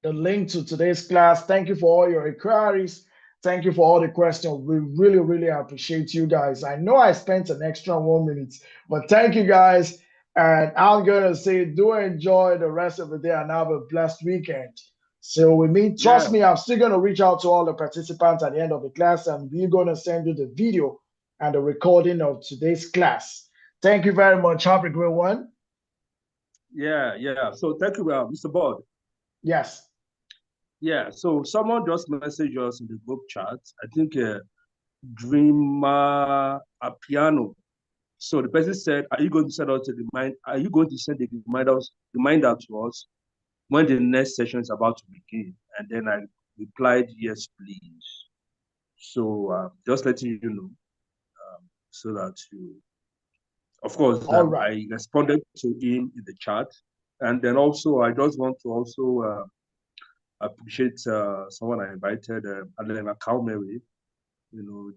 the link to today's class. Thank you for all your inquiries. Thank you for all the questions. We really, really appreciate you guys. I know I spent an extra 1 minute, but thank you guys. And I'm going to say, do enjoy the rest of the day and have a blessed weekend. So with me, trust me, I'm still going to reach out to all the participants at the end of the class, and we're going to send you the video and the recording of today's class. Thank you very much. Have a great one. Yeah. So thank you, Mr. Bud. Yes. Yeah, so someone just messaged us in the group chat. I think Dreamer Apiano. So the person said, "Are you going to send us a reminder? Are you going to send a reminder to us when the next session is about to begin?" And then I replied, "Yes, please." So just letting you know, so that you, of course, All right. I responded to him in the chat, and then also I just want to also appreciate someone I invited, Adelena Kalmeri,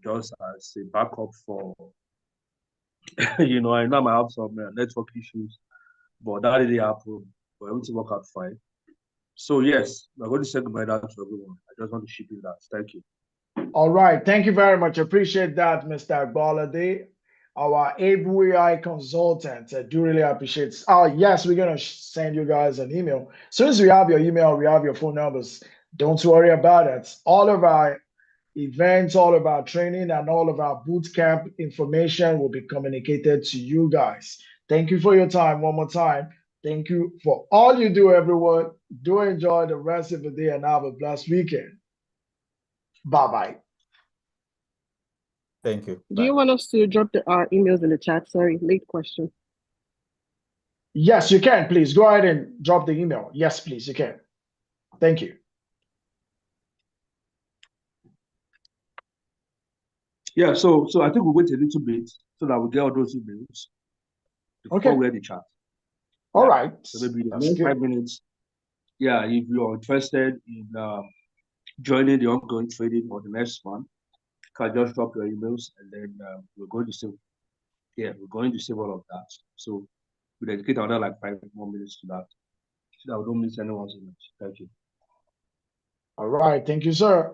just as a backup for, I know I might have some network issues, but that didn't happen. But everything worked out fine. So yes, I'm going to say goodbye to everyone. I just want to ship in that. Thank you. All right. Thank you very much. Appreciate that, Mr. Agbolade, our AI consultant. I do really appreciate it. Oh, yes, we're going to send you guys an email. As soon as we have your email, we have your phone numbers. Don't worry about it. All of our events, all of our training, and all of our boot camp information will be communicated to you guys. Thank you for your time one more time. Thank you for all you do, everyone. Do enjoy the rest of the day and have a blessed weekend. Bye-bye. Thank you. Do you want us to drop our emails in the chat? Sorry, late question. Yes, you can. Please go ahead and drop the email. Yes, please, you can. Thank you. Yeah, so I think we'll wait a little bit so that we get all those emails before we end the chat. All right. So maybe the next 5 minutes. Yeah, if you're interested in joining the ongoing training or the next one, you can just drop your emails, and then we're going to save. Yeah, we're going to save all of that. So we dedicate another like 5 more minutes to that. so that we don't miss anyone's image. Thank you. All right, thank you, sir.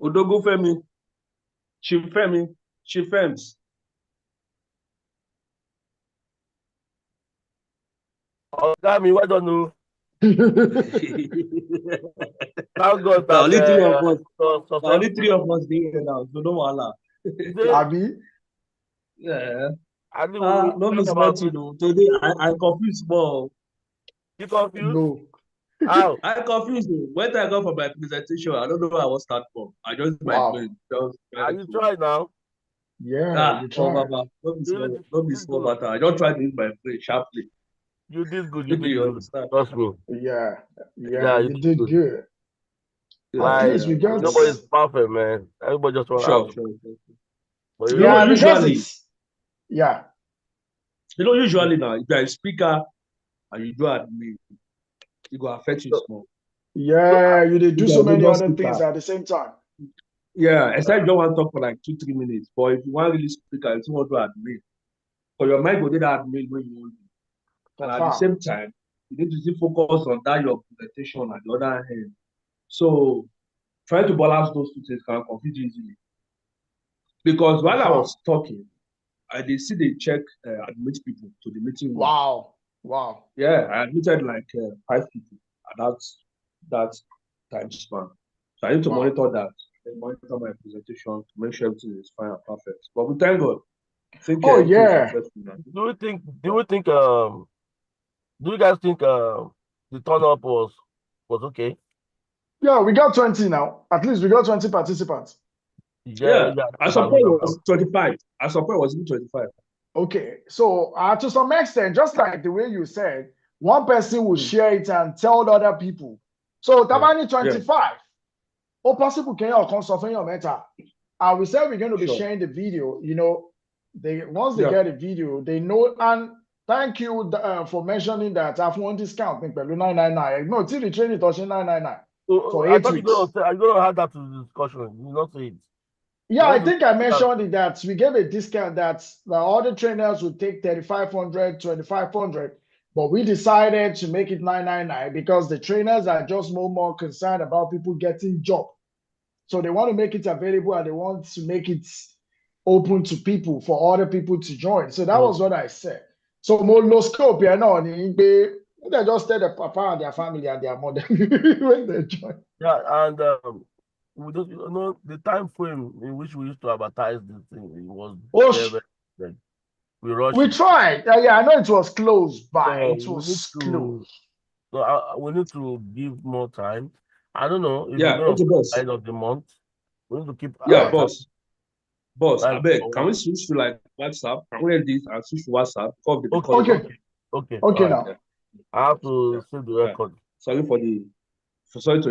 Odogo Femi, Chief Fems. Oh, damn me, why don't you? Thank God that Only three of us. so Only three of us here now. So no wahala. Abi? Yeah. I think No we miss you know. Today I confused more. You confused? No. How? I confused you. When I go for my presentation, I don't know where I was start from. I just my brain just Are you trying now? Yeah, you try. Baba, don't be small matter. I don't try to use my brain sharply. You did good. Maybe you understand. Trust me. Yeah, Yeah, you did good. Like, At least we got nobody's perfect, man. Everybody just want sure. But You know, usually, yeah. You know, usually now, if you're a speaker and you do admin, it will affect you small. Yeah, you did do so many other things at the same time. Yeah, except you don't want to talk for like 2-3 minutes. But if you want really speaker, you want to admin. For your mind, go do that admin when you want to. And at the same time, you need to still focus on that your presentation at the other hand. So try to balance those two things can confuse easily. Because while I was talking, I did see they check admit people to the meeting room. Wow. Yeah, I admitted like 5 people at that time span. So I need to monitor that and monitor my presentation to make sure everything is fine and perfect. But we thank God. I think do you guys think the turn up was okay? Yeah, we got 20 now. At least we got 20 participants. Yeah. I suppose it was 25. I suppose it was 25. Okay, so to some extent, just like the way you said, one person will share it and tell other people. So Tabani 25. Or possible can you consult your meta? And we said we're going to be sharing the video. You know, once they get the video, they know. And thank you for mentioning that I've won discount. 999. No, till the training touching 999 for 8 weeks. I'm going to add that to the discussion. You not say it. Yeah, I think I mentioned it that we gave a discount that the other trainers would take 3,500, 2,500, but we decided to make it 999 because the trainers are just more concerned about people getting job. So they want to make it available and they want to make it open to people for other people to join. So that was what I said. So more low scope, you know, they just tell the papa and their family and their mother when they join. Yeah, and we don't, you know, the time frame in which we used to advertise this thing, it was very we rushed. We tried. Yeah, I know it was close by. It was close. So we need to give more time. I don't know if we're going to end of the month. We need to keep. Boss, I beg, can we switch to like WhatsApp? Can we end this and switch to WhatsApp? Okay now. I have to save the record. Sorry to